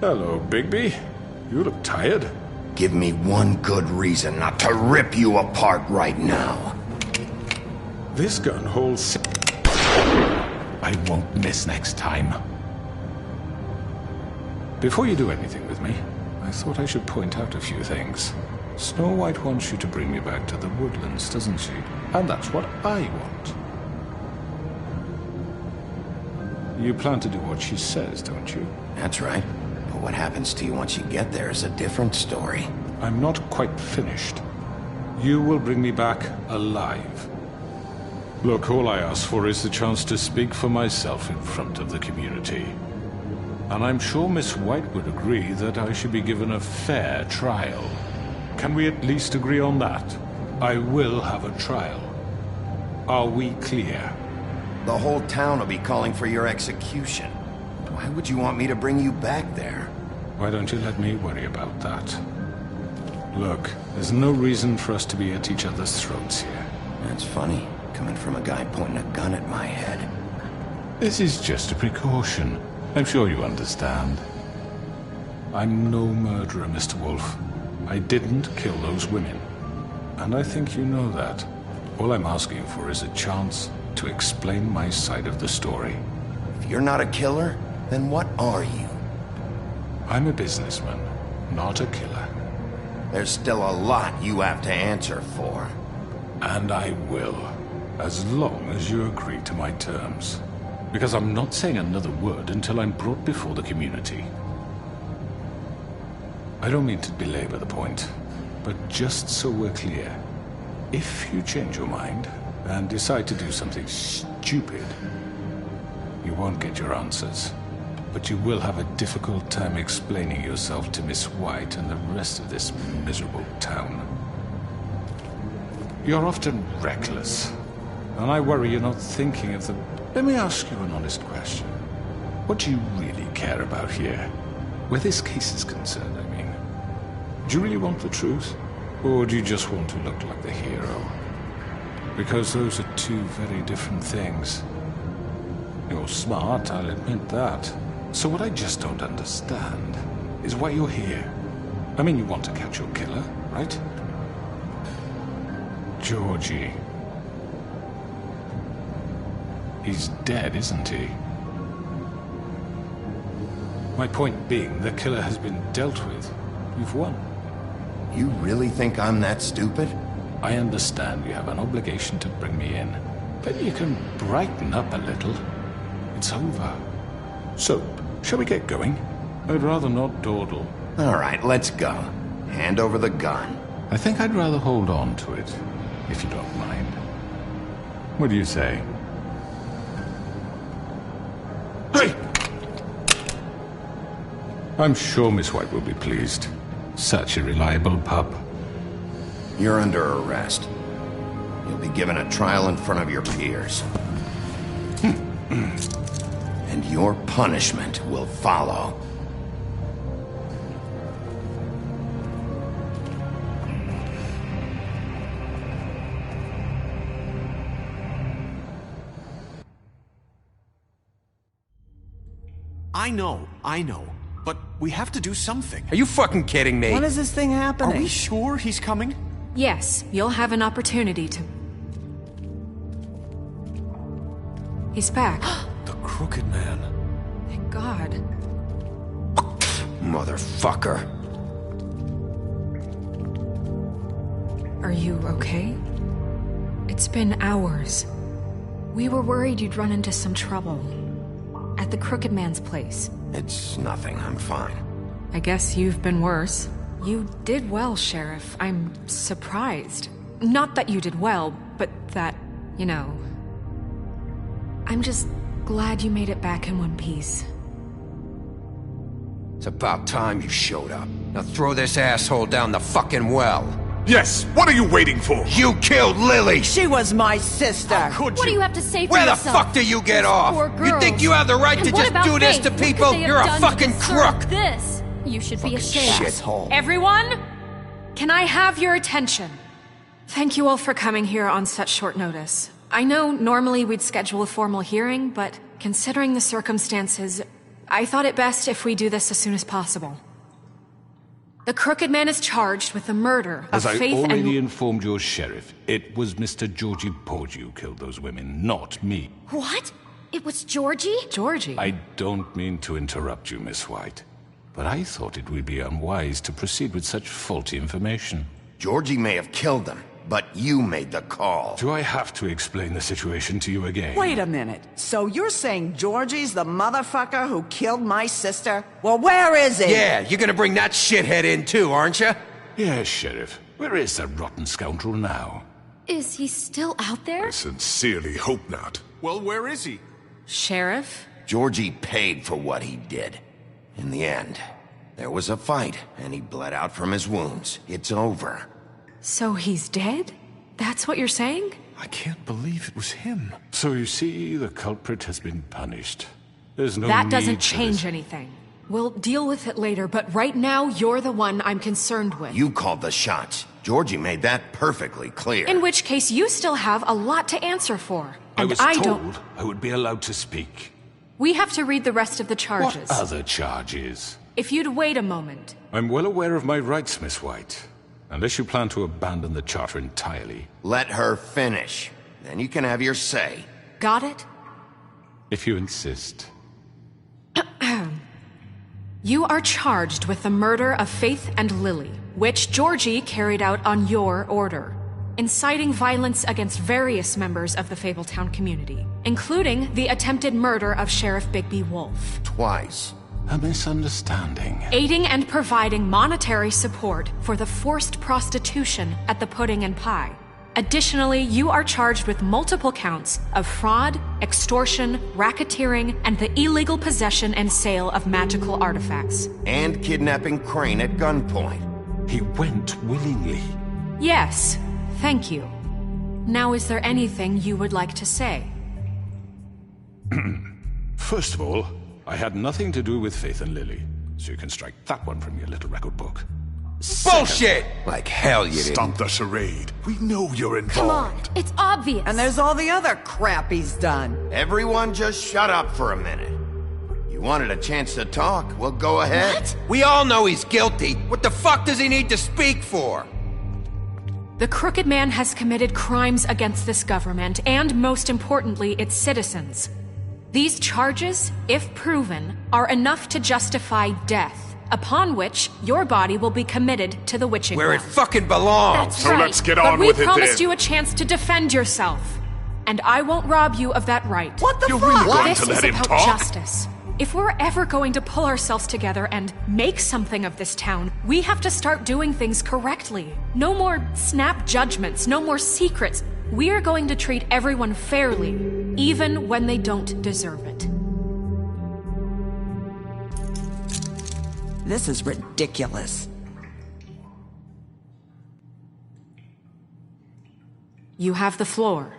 Hello, Bigby. You look tired. Give me one good reason not to rip you apart right now. This gun holds... I won't miss next time. Before you do anything with me, I thought I should point out a few things. Snow White wants you to bring me back to the woodlands, doesn't she? And that's what I want. You plan to do what she says, don't you? That's right. But what happens to you once you get there is a different story. I'm not quite finished. You will bring me back alive. Look, all I ask for is the chance to speak for myself in front of the community. And I'm sure Miss White would agree that I should be given a fair trial. Can we at least agree on that? I will have a trial. Are we clear? The whole town will be calling for your execution. Why would you want me to bring you back there? Why don't you let me worry about that? Look, there's no reason for us to be at each other's throats here. That's funny, coming from a guy pointing a gun at my head. This is just a precaution. I'm sure you understand. I'm no murderer, Mr. Wolf. I didn't kill those women. And I think you know that. All I'm asking for is a chance to explain my side of the story. If you're not a killer, then what are you? I'm a businessman, not a killer. There's still a lot you have to answer for. And I will, as long as you agree to my terms. Because I'm not saying another word until I'm brought before the community. I don't mean to belabor the point, but just so we're clear, if you change your mind and decide to do something stupid, you won't get your answers. But you will have a difficult time explaining yourself to Miss White and the rest of this miserable town. You're often reckless, and I worry you're not thinking of the... Let me ask you an honest question. What do you really care about here? Where this case is concerned, I mean. Do you really want the truth? Or do you just want to look like the hero? Because those are two very different things. You're smart, I'll admit that. So what I just don't understand is why you're here. I mean, you want to catch your killer, right? Georgie. He's dead, isn't he? My point being, the killer has been dealt with. You've won. You really think I'm that stupid? I understand you have an obligation to bring me in, but you can brighten up a little. It's over. So, shall we get going? I'd rather not dawdle. All right, let's go. Hand over the gun. I think I'd rather hold on to it, if you don't mind. What do you say? Hey! I'm sure Miss White will be pleased. Such a reliable pup. You're under arrest. You'll be given a trial in front of your peers. And your punishment will follow. I know. But we have to do something. Are you fucking kidding me? When is this thing happening? Are we sure he's coming? Yes, you'll have an opportunity to... He's back. The Crooked Man. Thank God. Motherfucker. Are you okay? It's been hours. We were worried you'd run into some trouble. At the Crooked Man's place. It's nothing, I'm fine. I guess you've been worse. You did well, Sheriff. I'm surprised. Not that you did well, but that, you know... I'm just glad you made it back in one piece. It's about time you showed up. Now throw this asshole down the fucking well. Yes, what are you waiting for? You killed Lily! She was my sister. Could What do you have to say for Where the yourself? fuck do you get off? Poor You think you have the right And to what just about do this Faith? to What could people? they have You're a done to fucking deserve crook! This. You should be ashamed. Shithole. Everyone, can I have your attention? Thank you all for coming here on such short notice. I know normally we'd schedule a formal hearing, but considering the circumstances, I thought it best if we do this as soon as possible. The Crooked Man is charged with the murder of As I Faith already and... informed your sheriff, it was Mr. Georgie Porgy who killed those women, not me. What? It was Georgie? Georgie? I don't mean to interrupt you, Miss White, but I thought it would be unwise to proceed with such faulty information. Georgie may have killed them, but you made the call. Do I have to explain the situation to you again? Wait a minute. So you're saying Georgie's the motherfucker who killed my sister? Well, where is he? Yeah, you're gonna bring that shithead in too, aren't you? Yes, Sheriff. Where is that rotten scoundrel now? Is he still out there? I sincerely hope not. Well, where is he? Sheriff? Georgie paid for what he did. In the end, there was a fight, and he bled out from his wounds. It's over. So he's dead? That's what you're saying? I can't believe it was him. So you see, the culprit has been punished. There's no That need doesn't for change this. anything. We'll deal with it later, but right now, you're the one I'm concerned with. You called the shots. Georgie made that perfectly clear. In which case, you still have a lot to answer for. I And was I told don't... I would be allowed to speak. We have to read the rest of the charges. What other charges? If you'd wait a moment. I'm well aware of my rights, Miss White. Unless you plan to abandon the charter entirely. Let her finish. Then you can have your say. Got it? If you insist. You are charged with the murder of Faith and Lily, which Georgie carried out on your order, inciting violence against various members of the Fabletown community, including the attempted murder of Sheriff Bigby Wolf. Twice. A misunderstanding. Aiding and providing monetary support for the forced prostitution at the Pudding and Pie. Additionally, you are charged with multiple counts of fraud, extortion, racketeering, and the illegal possession and sale of magical artifacts. And kidnapping Crane at gunpoint. He went willingly. Yes, thank you. Now, is there anything you would like to say? First of all, I had nothing to do with Faith and Lily, so you can strike that one from your little record book. Bullshit! Like hell you didn't. Stop the charade. We know you're involved. Come on, it's obvious. And there's all the other crap he's done. Everyone just shut up for a minute. You wanted a chance to talk? Well, go ahead. What? We all know he's guilty. What the fuck does he need to speak for? The Crooked Man has committed crimes against this government and, most importantly, its citizens. These charges, if proven, are enough to justify death, upon which your body will be committed to the witching Where it well. fucking belongs. That's So right. let's get on but with it we promised then. you a chance to defend yourself, and I won't rob you of that right. What the You're fuck? really going This to is let him about talk? justice. If we're ever going to pull ourselves together and make something of this town, we have to start doing things correctly. No more snap judgments, no more secrets. We are going to treat everyone fairly, even when they don't deserve it. This is ridiculous. You have the floor.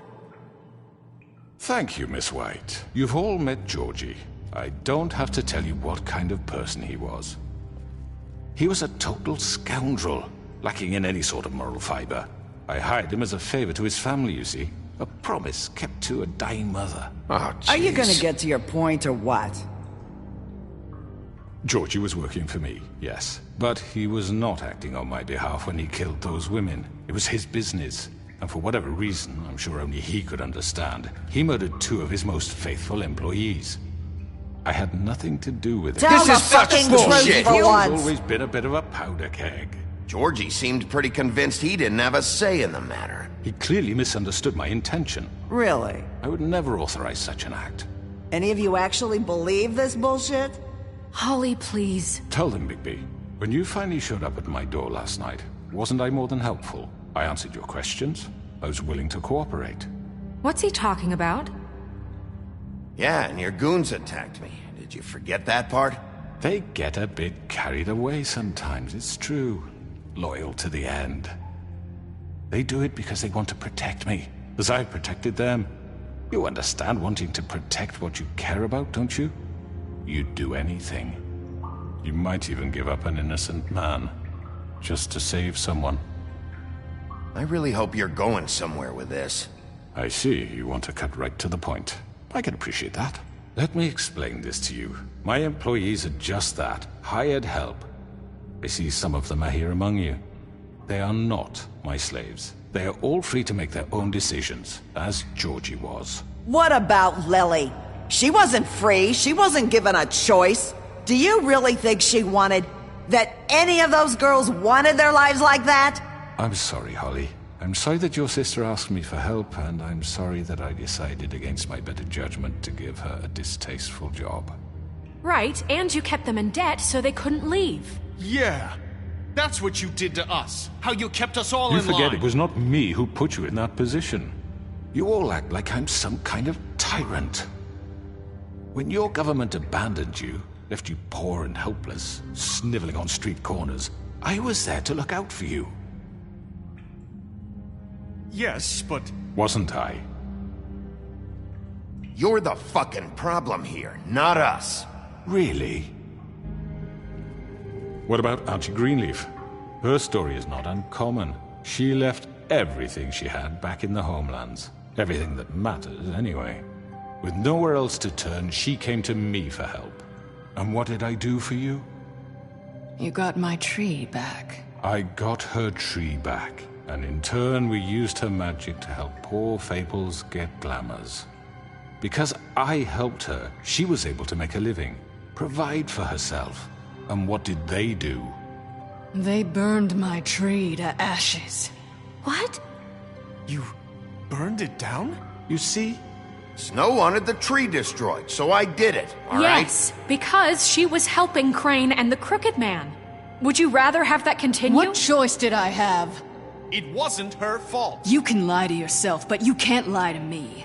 Thank you, Miss White. You've all met Georgie. I don't have to tell you what kind of person he was. He was a total scoundrel, lacking in any sort of moral fiber. I hired him as a favor to his family, you see. A promise kept to a dying mother. Oh, jeez. Are you gonna get to your point or what? Georgie was working for me, yes. But he was not acting on my behalf when he killed those women. It was his business. And for whatever reason, I'm sure only he could understand, he murdered 2 of his most faithful employees. I had nothing to do with it. Tell This the is such fucking bullshit. truth for He's once. always been a bit of a powder keg. Georgie seemed pretty convinced he didn't have a say in the matter. He clearly misunderstood my intention. Really? I would never authorize such an act. Any of you actually believe this bullshit? Holly, please. Tell them, Bigby. When you finally showed up at my door last night, wasn't I more than helpful? I answered your questions. I was willing to cooperate. What's he talking about? Yeah, and your goons attacked me. Did you forget that part? They get a bit carried away sometimes, it's true. Loyal to the end. They do it because they want to protect me, as I've protected them. You understand wanting to protect what you care about, don't you? You'd do anything. You might even give up an innocent man, just to save someone. I really hope you're going somewhere with this. I see you want to cut right to the point. I can appreciate that. Let me explain this to you. My employees are just that, hired help. I see some of them are here among you. They are not my slaves. They are all free to make their own decisions, as Georgie was. What about Lily? She wasn't free. She wasn't given a choice. Do you really think she wanted... that any of those girls wanted their lives like that? I'm sorry, Holly. I'm sorry that your sister asked me for help, and I'm sorry that I decided against my better judgment to give her a distasteful job. Right, and you kept them in debt so they couldn't leave. Yeah, that's what you did to us. How you kept us all You in line. forget it was not me who put you in that position. You all act like I'm some kind of tyrant. When your government abandoned you, left you poor and helpless, sniveling on street corners, I was there to look out for you. Yes, but... Wasn't I? You're the fucking problem here, not us. Really? What about Auntie Greenleaf? Her story is not uncommon. She left everything she had back in the homelands. Everything that matters, anyway. With nowhere else to turn, she came to me for help. And what did I do for you? You got my tree back. I got her tree back, and in turn we used her magic to help poor Fables get glamours. Because I helped her, she was able to make a living, provide for herself. And what did they do? They burned my tree to ashes. What? You burned it down? You see? Snow wanted the tree destroyed, so I did it, all right? Yes, because she was helping Crane and the Crooked Man. Would you rather have that continue? What choice did I have? It wasn't her fault. You can lie to yourself, but you can't lie to me.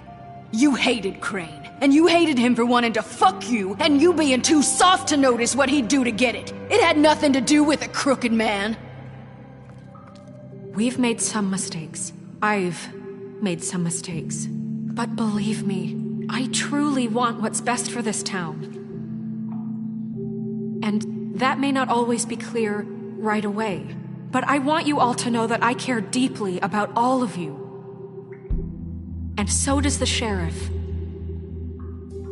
You hated Crane, and you hated him for wanting to fuck you, and you being too soft to notice what he'd do to get it. It had nothing to do with the Crooked Man. We've made some mistakes. I've made some mistakes. But believe me, I truly want what's best for this town. And that may not always be clear right away, but I want you all to know that I care deeply about all of you. And so does the sheriff.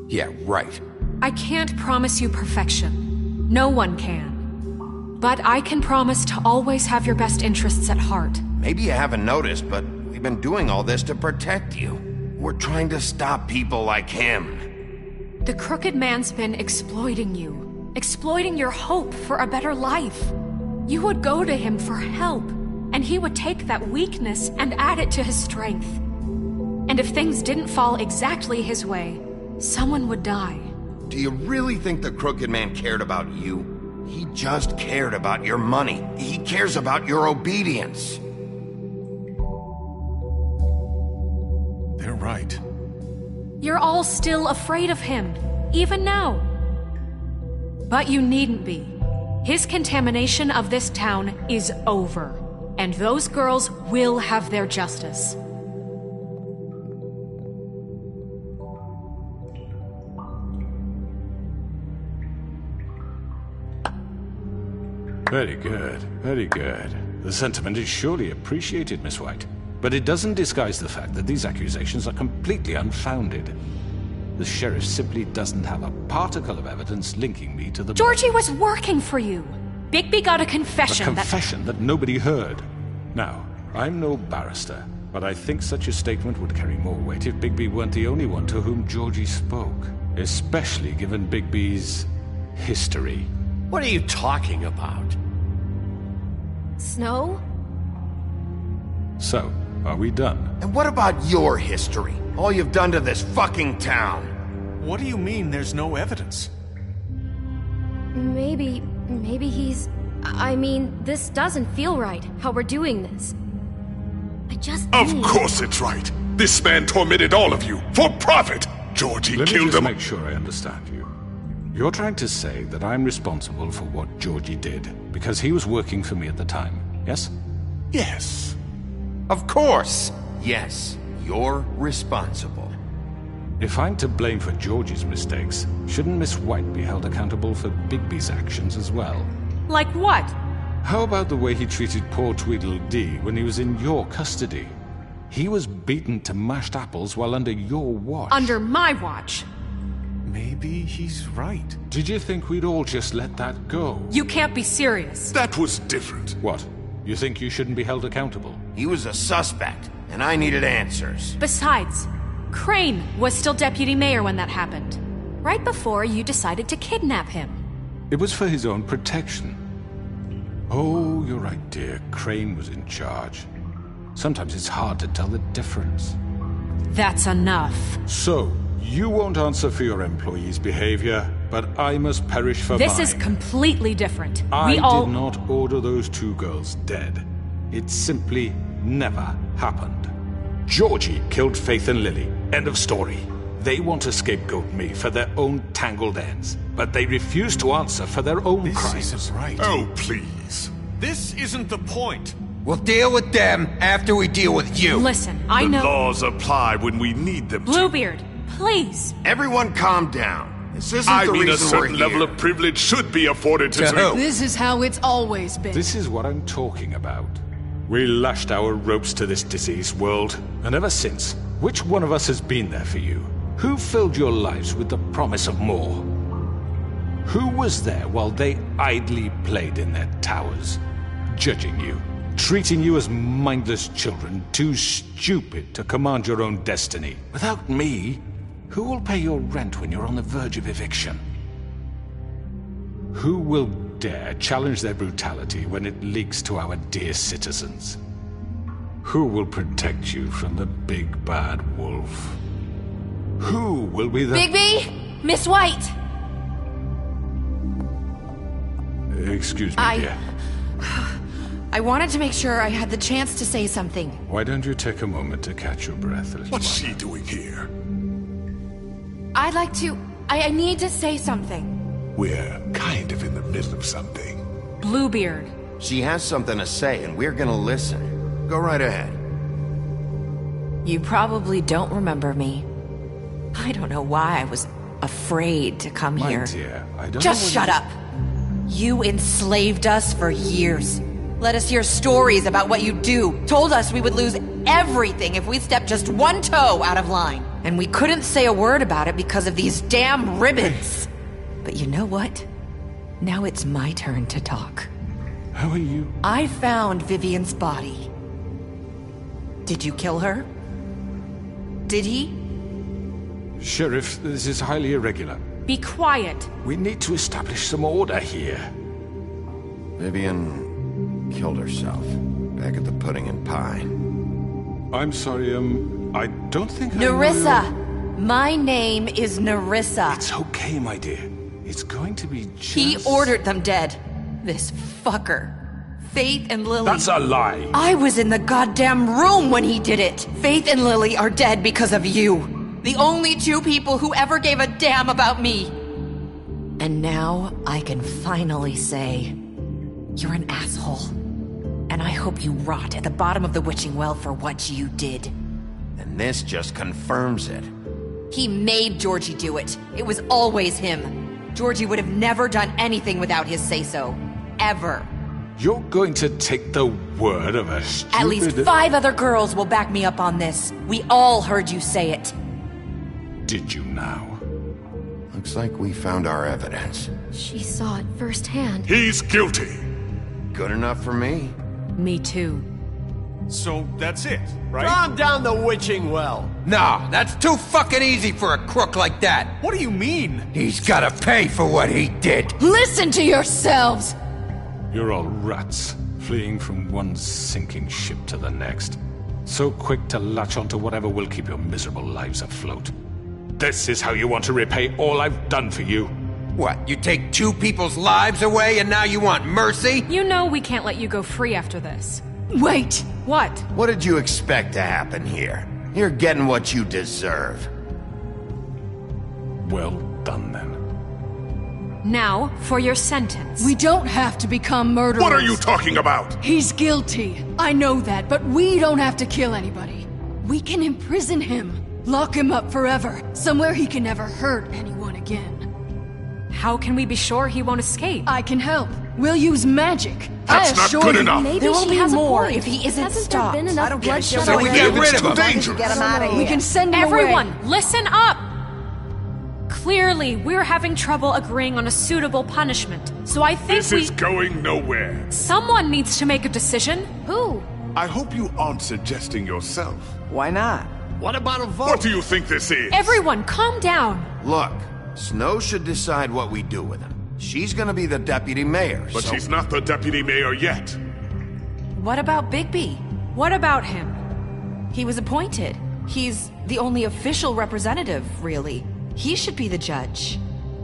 Yeah, right. I can't promise you perfection. No one can. But I can promise to always have your best interests at heart. Maybe you haven't noticed, but we've been doing all this to protect you. We're trying to stop people like him. The Crooked Man's been exploiting you. Exploiting your hope for a better life. You would go to him for help, and he would take that weakness and add it to his strength. And if things didn't fall exactly his way, someone would die. Do you really think the Crooked Man cared about you? He just cared about your money. He cares about your obedience. They're right. You're all still afraid of him, even now. But you needn't be. His contamination of this town is over, and those girls will have their justice. Very good, very good. The sentiment is surely appreciated, Miss White. But it doesn't disguise the fact that these accusations are completely unfounded. The sheriff simply doesn't have a particle of evidence linking me to the... Georgie was working for you. Bigby got a confession A confession that nobody heard. Now, I'm no barrister, but I think such a statement would carry more weight if Bigby weren't the only one to whom Georgie spoke. Especially given Bigby's history. What are you talking about? Snow? So, are we done? And what about your history? All you've done to this fucking town? What do you mean there's no evidence? Maybe he's... I mean, this doesn't feel right, how we're doing this. I just Of need... course it's right. This man tormented all of you, for profit. Georgie Let me killed just him. make sure I understand you. You're trying to say that I'm responsible for what Georgie did, because he was working for me at the time, yes? Yes. Of course! Yes, you're responsible. If I'm to blame for Georgie's mistakes, shouldn't Miss White be held accountable for Bigby's actions as well? Like what? How about the way he treated poor Tweedledee when he was in your custody? He was beaten to mashed apples while under your watch. Under my watch. Maybe he's right. Did you think we'd all just let that go? You can't be serious. That was different. What? You think you shouldn't be held accountable? He was a suspect, and I needed answers. Besides, Crane was still deputy mayor when that happened. Right before you decided to kidnap him. It was for his own protection. Oh, you're right, dear. Crane was in charge. Sometimes it's hard to tell the difference. That's enough. So, you won't answer for your employees' behavior, but I must perish for mine. This is completely different. I did not order those two girls dead. It simply never happened. Georgie killed Faith and Lily. End of story. They want to scapegoat me for their own tangled ends, but they refuse to answer for their own crimes. This isn't right. Oh, please. This isn't the point. We'll deal with them after we deal with you. Listen, I know... The laws apply when we need them to. Bluebeard, please. Everyone calm down. This isn't I the mean, a reason certain we're level here. of privilege should be afforded to... This is how it's always been. This is what I'm talking about. We lashed our ropes to this diseased world, and ever since, which one of us has been there for you? Who filled your lives with the promise of more? Who was there while they idly played in their towers, judging you, treating you as mindless children, too stupid to command your own destiny? Without me, who will pay your rent when you're on the verge of eviction? Who will dare challenge their brutality when it leaks to our dear citizens? Who will protect you from the big bad wolf? Who will be the... Bigby! Miss White! Excuse me, dear. I wanted to make sure I had the chance to say something. Why don't you take a moment to catch your breath a little What's she doing here? I'd like to... I need to say something. We're kind of in the middle of something. Bluebeard. She has something to say, and we're gonna listen. Go right ahead. You probably don't remember me. I don't know why I was afraid to come My here. dear, I don't Just know shut up! You enslaved us for years. Let us hear stories about what you do. Told us we would lose everything if we stepped just one toe out of line. And we couldn't say a word about it because of these damn ribbons. But you know what? Now it's my turn to talk. How are you? I found Vivian's body. Did you kill her? Did he? Sheriff, this is highly irregular. Be quiet. We need to establish some order here. Vivian killed herself back at the Pudding and Pie. I'm sorry, I don't think Nerissa! My name is Nerissa. It's okay, my dear. It's going to be just... He ordered them dead. This fucker. Faith and Lily... That's a lie! I was in the goddamn room when he did it! Faith and Lily are dead because of you. The only two people who ever gave a damn about me. And now I can finally say, you're an asshole. And I hope you rot at the bottom of the witching well for what you did. And this just confirms it. He made Georgie do it. It was always him. Georgie would have never done anything without his say-so. Ever. You're going to take the word of a stupid... At least 5 other girls will back me up on this. We all heard you say it. Did you now? Looks like we found our evidence. She saw it firsthand. He's guilty. Good enough for me. Me too. So that's it, right? Calm down the witching well. No, that's too fucking easy for a crook like that. What do you mean? He's gotta pay for what he did. Listen to yourselves! You're all rats, fleeing from one sinking ship to the next. So quick to latch onto whatever will keep your miserable lives afloat. This is how you want to repay all I've done for you? What, you take 2 people's lives away and now you want mercy? You know we can't let you go free after this. Wait! What? What did you expect to happen here? You're getting what you deserve. Well done, then. Now, for your sentence. We don't have to become murderers. What are you talking about? He's guilty. I know that, but we don't have to kill anybody. We can imprison him. Lock him up forever. Somewhere he can never hurt anyone again. How can we be sure he won't escape? I can help. We'll use magic. That's not good enough. Maybe there will she be has more a point. if he isn't Hasn't stopped. there been enough I don't bloodshed So we get rid of him. Get him out of here. We can send him Everyone, away. listen up! Clearly, we're having trouble agreeing on a suitable punishment. So I think This is going nowhere. Someone needs to make a decision. Who? I hope you aren't suggesting yourself. Why not? What about a vote? What do you think this is? Everyone, calm down. Look, Snow should decide what we do with him. She's gonna be the deputy mayor, But so... she's not the deputy mayor yet. What about Bigby? What about him? He was appointed. He's the only official representative, really. He should be the judge.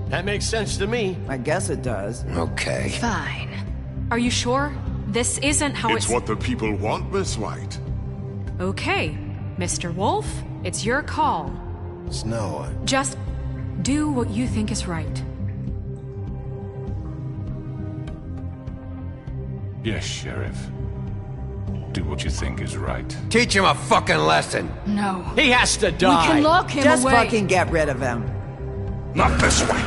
That makes sense to me. I guess it does. Okay. Fine. Are you sure? This isn't how It's what the people want, Miss White. Okay, Mr. Wolf, it's your call. Snow, Just do what you think is right. Yes, Sheriff. Do what you think is right. Teach him a fucking lesson. No. He has to die. We can lock him Just away. fucking get rid of him. Not this way.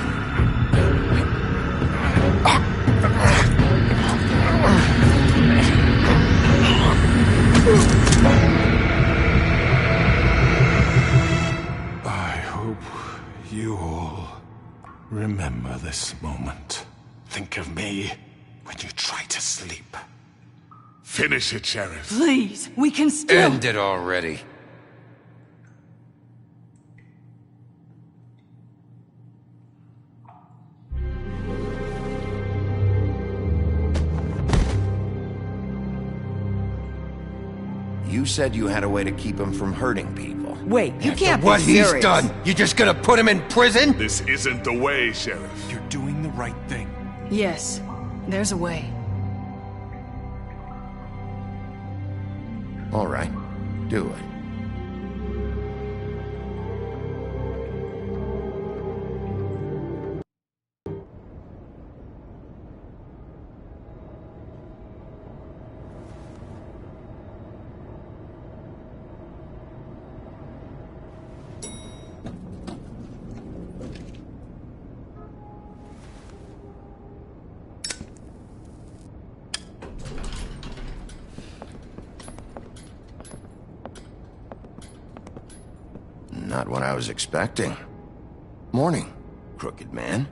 I hope you all remember this moment. Think of me when you try to sleep. Finish it, Sheriff. Please, we can still... end it already. You said you had a way to keep him from hurting people. Wait, you can't be What serious. he's done, you just gonna put him in prison? This isn't the way, Sheriff. You're doing the right thing. Yes, there's a way. All right, do it. Not what I was expecting. Morning, crooked man.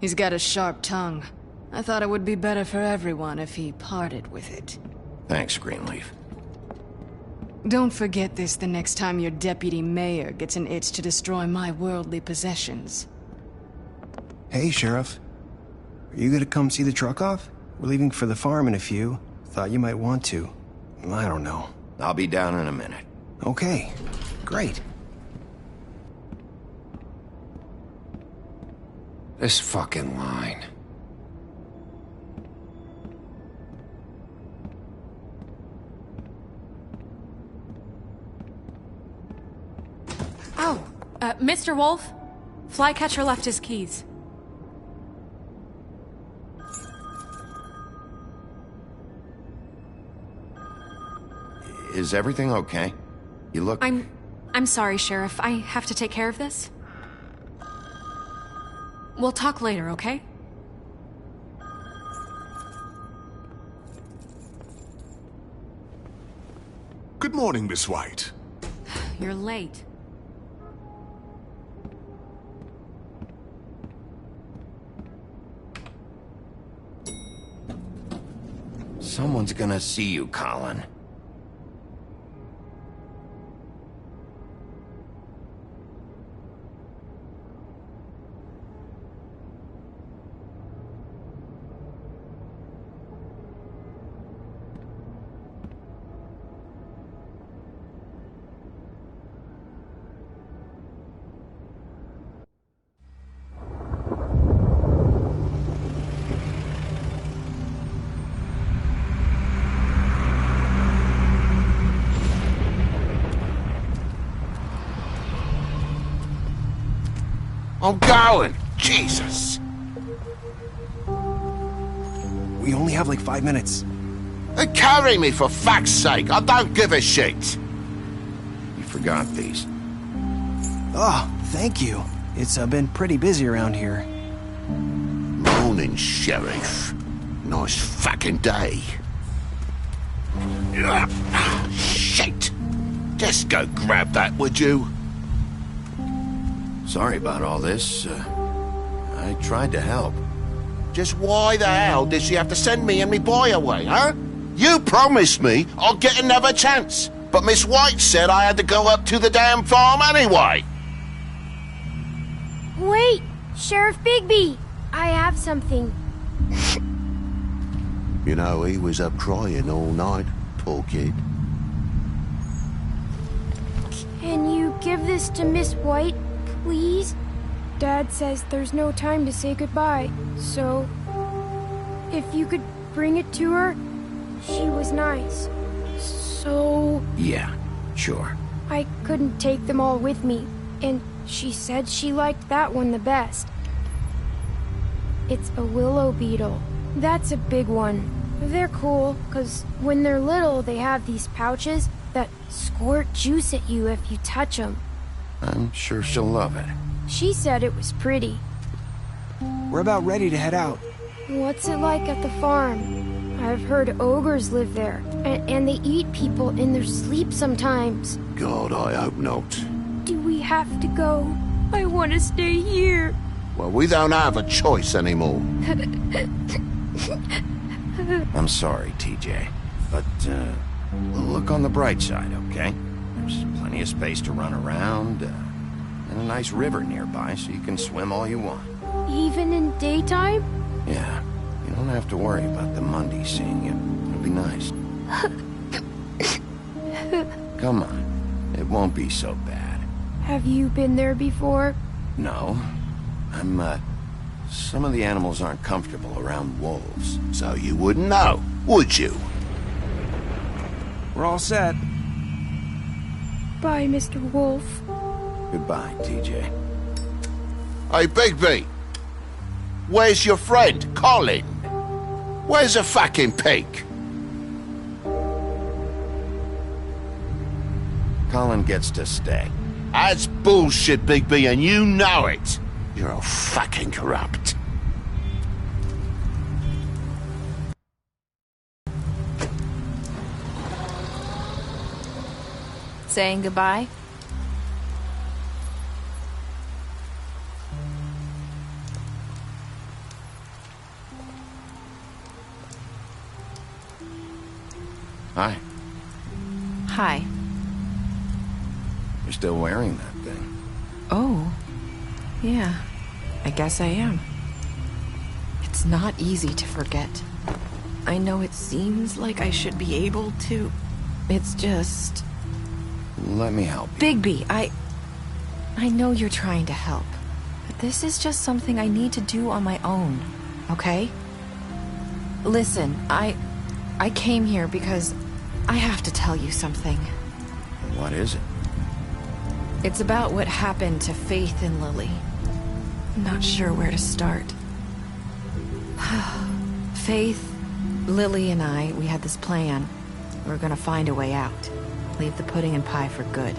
He's got a sharp tongue. I thought it would be better for everyone if he parted with it. Thanks, Greenleaf. Don't forget this the next time your deputy mayor gets an itch to destroy my worldly possessions. Hey, Sheriff. Are you gonna come see the truck off? We're leaving for the farm in a few. Thought you might want to. I don't know. I'll be down in a minute. Okay, great. This fucking line. Oh, Mr. Wolf, Flycatcher left his keys. Is everything okay? You look... I'm sorry, Sheriff. I have to take care of this. We'll talk later, okay? Good morning, Miss White. You're late. Someone's gonna see you, Colin. I'm going! Jesus! We only have like 5 minutes. Carry me, for fuck's sake! I don't give a shit! You forgot these. Oh, thank you. It's been pretty busy around here. Morning, Sheriff. Nice fucking day. Shit! Just go grab that, would you? Sorry about all this. I tried to help. Just why the hell did she have to send me and me boy away, huh? You promised me I'd get another chance, but Miss White said I had to go up to the damn farm anyway. Wait, Sheriff Bigby, I have something. You know, he was up crying all night, poor kid. Can you give this to Miss White, please? Dad says there's no time to say goodbye, so if you could bring it to her. She was nice. So... Yeah, sure. I couldn't take them all with me, and she said she liked that one the best. It's a willow beetle. That's a big one. They're cool, because when they're little, they have these pouches that squirt juice at you if you touch them. I'm sure she'll love it. She said it was pretty. We're about ready to head out. What's it like at the farm? I've heard ogres live there, and they eat people in their sleep sometimes. God, I hope not. Do we have to go? I want to stay here. Well, we don't have a choice anymore. I'm sorry, TJ, but look on the bright side, okay? There's plenty of space to run around, and a nice river nearby so you can swim all you want. Even in daytime? Yeah. You don't have to worry about the Mundy seeing you. It'll be nice. Come on. It won't be so bad. Have you been there before? No. Some of the animals aren't comfortable around wolves. So you wouldn't know, would you? We're all set. Bye, Mr. Wolf. Goodbye, TJ. Hey, Bigby! Where's your friend, Colin? Where's the fucking pig? Colin gets to stay. That's bullshit, Bigby, and you know it. You're all fucking corrupt. Saying goodbye? Hi. Hi. You're still wearing that thing. Oh. Yeah. I guess I am. It's not easy to forget. I know it seems like I should be able to. It's just... Let me help you. Bigby, I know you're trying to help. But this is just something I need to do on my own. Okay? Listen, I came here because I have to tell you something. What is it? It's about what happened to Faith and Lily. I'm not sure where to start. Faith, Lily, and I, we had this plan. We were gonna find a way out. Leave the pudding and pie for good.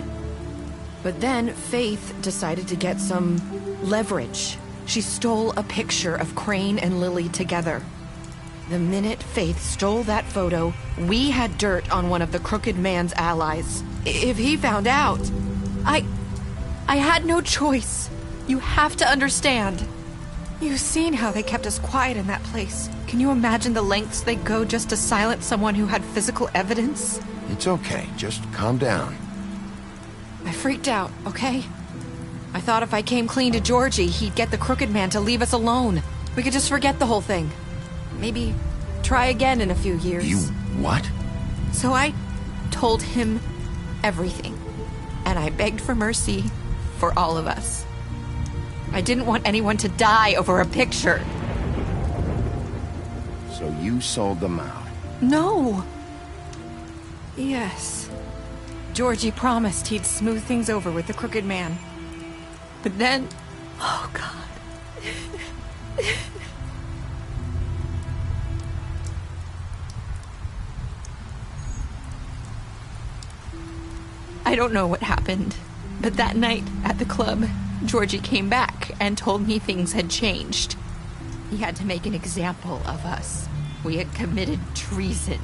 But then Faith decided to get some leverage. She stole a picture of Crane and Lily together. The minute Faith stole that photo, we had dirt on one of the Crooked Man's allies. If he found out, I had no choice. You have to understand. You've seen how they kept us quiet in that place. Can you imagine the lengths they'd go just to silence someone who had physical evidence? It's okay. Just calm down. I freaked out, okay? I thought if I came clean to Georgie, he'd get the Crooked Man to leave us alone. We could just forget the whole thing. Maybe try again in a few years. You what? So I told him everything. And I begged for mercy for all of us. I didn't want anyone to die over a picture. So you sold them out? No. Yes. Georgie promised he'd smooth things over with the Crooked Man. But then... Oh, God. don't know what happened, but that night at the club, Georgie came back and told me things had changed. He had to make an example of us. We had committed treason.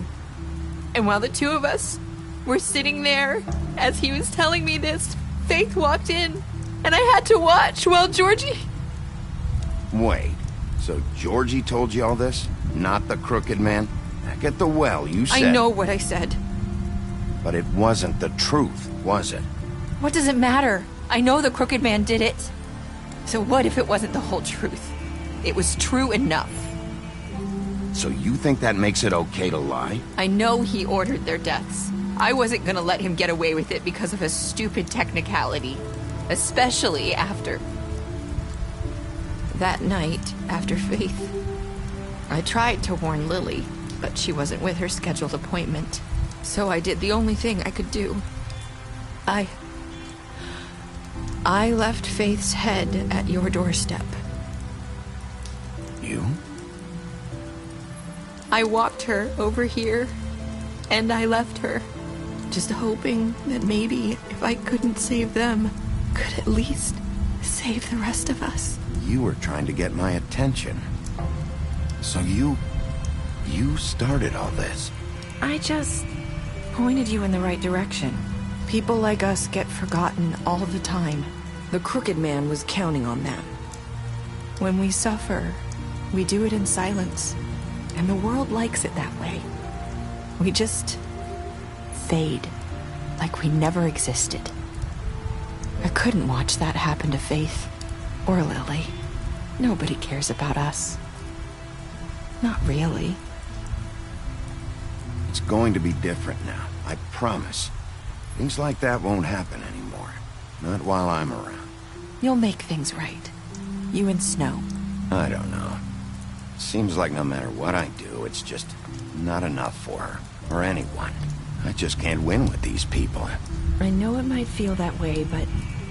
And while the two of us were sitting there, as he was telling me this, Faith walked in, and I had to watch while Georgie... Wait, so Georgie told you all this? Not the Crooked Man? Back at the well, you said... I know what I said. But it wasn't the truth, was it? What does it matter? I know the Crooked Man did it. So what if it wasn't the whole truth? It was true enough. So you think that makes it okay to lie? I know he ordered their deaths. I wasn't gonna let him get away with it because of a stupid technicality. Especially after... That night, after Faith, I tried to warn Lily, but she wasn't with her scheduled appointment. So I did the only thing I could do. I left Faith's head at your doorstep. You? I walked her over here, and I left her, just hoping that maybe if I couldn't save them, could at least save the rest of us. You were trying to get my attention. So you started all this. I just pointed you in the right direction. People like us get forgotten all the time. The Crooked Man was counting on that. When we suffer, we do it in silence. And the world likes it that way. We just fade, like we never existed. I couldn't watch that happen to Faith or Lily. Nobody cares about us. Not really. It's going to be different now, I promise. Things like that won't happen anymore. Not while I'm around. You'll make things right. You and Snow. I don't know. Seems like no matter what I do, it's just not enough for her, or anyone. I just can't win with these people. I know it might feel that way, but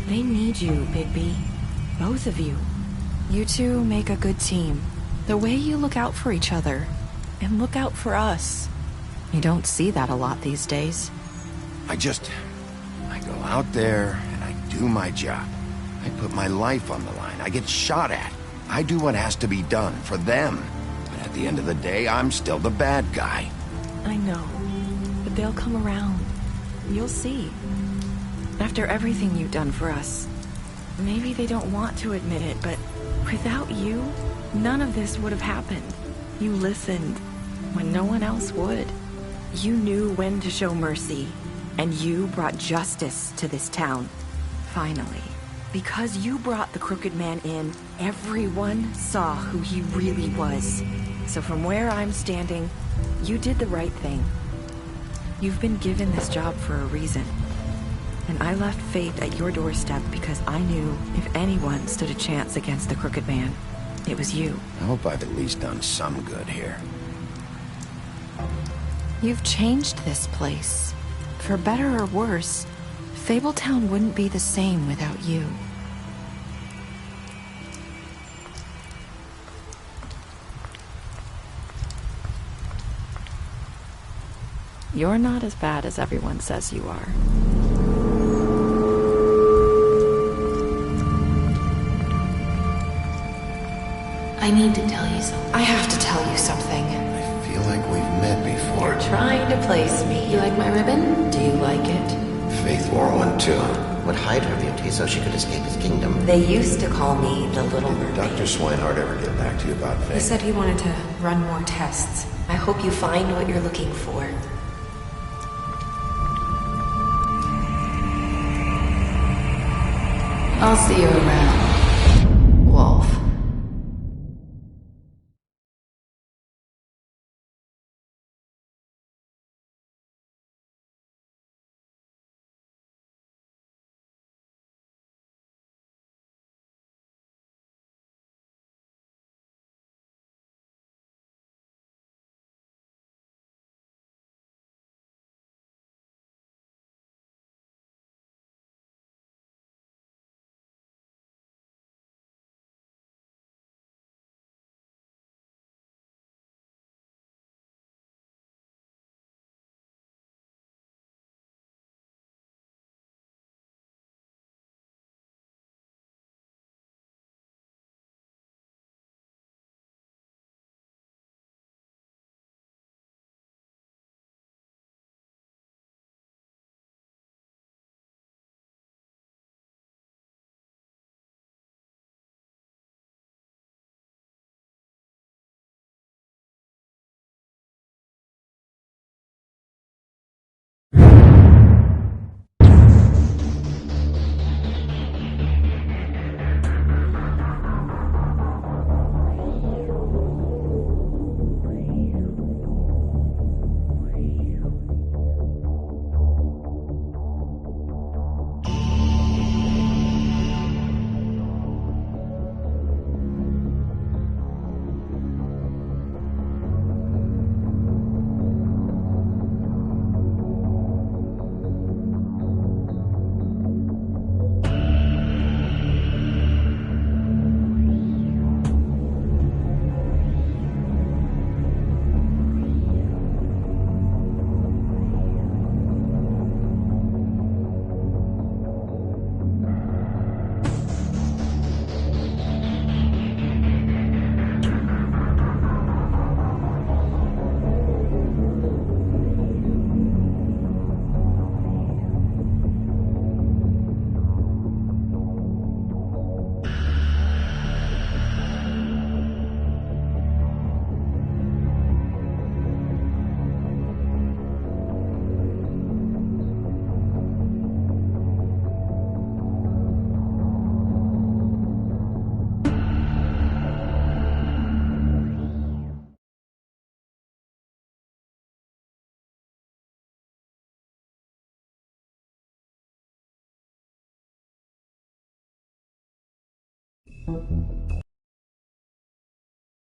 they need you, Bigby. Both of you. You two make a good team. The way you look out for each other, and look out for us. You don't see that a lot these days. I go out there, and I do my job. I put my life on the line. I get shot at. I do what has to be done for them. But at the end of the day, I'm still the bad guy. I know, but they'll come around. You'll see. After everything you've done for us. Maybe they don't want to admit it, but without you, none of this would have happened. You listened when no one else would. You knew when to show mercy, and you brought justice to this town. Finally. Because you brought the Crooked Man in, everyone saw who he really was. So from where I'm standing, you did the right thing. You've been given this job for a reason. And I left Faith at your doorstep because I knew if anyone stood a chance against the Crooked Man, it was you. I hope I've at least done some good here. You've changed this place. For better or worse, Fabletown wouldn't be the same without you. You're not as bad as everyone says you are. I need to tell you something. I have to tell you something. I feel like we've met before. You're trying to place me. You like my ribbon? Do you like it? Faith wore one too. Would hide her beauty so she could escape his kingdom. They used to call me the Little Mermaid. Did Dr. Swinehart ever get back to you about Faith? He said he wanted to run more tests. I hope you find what you're looking for. I'll see you around.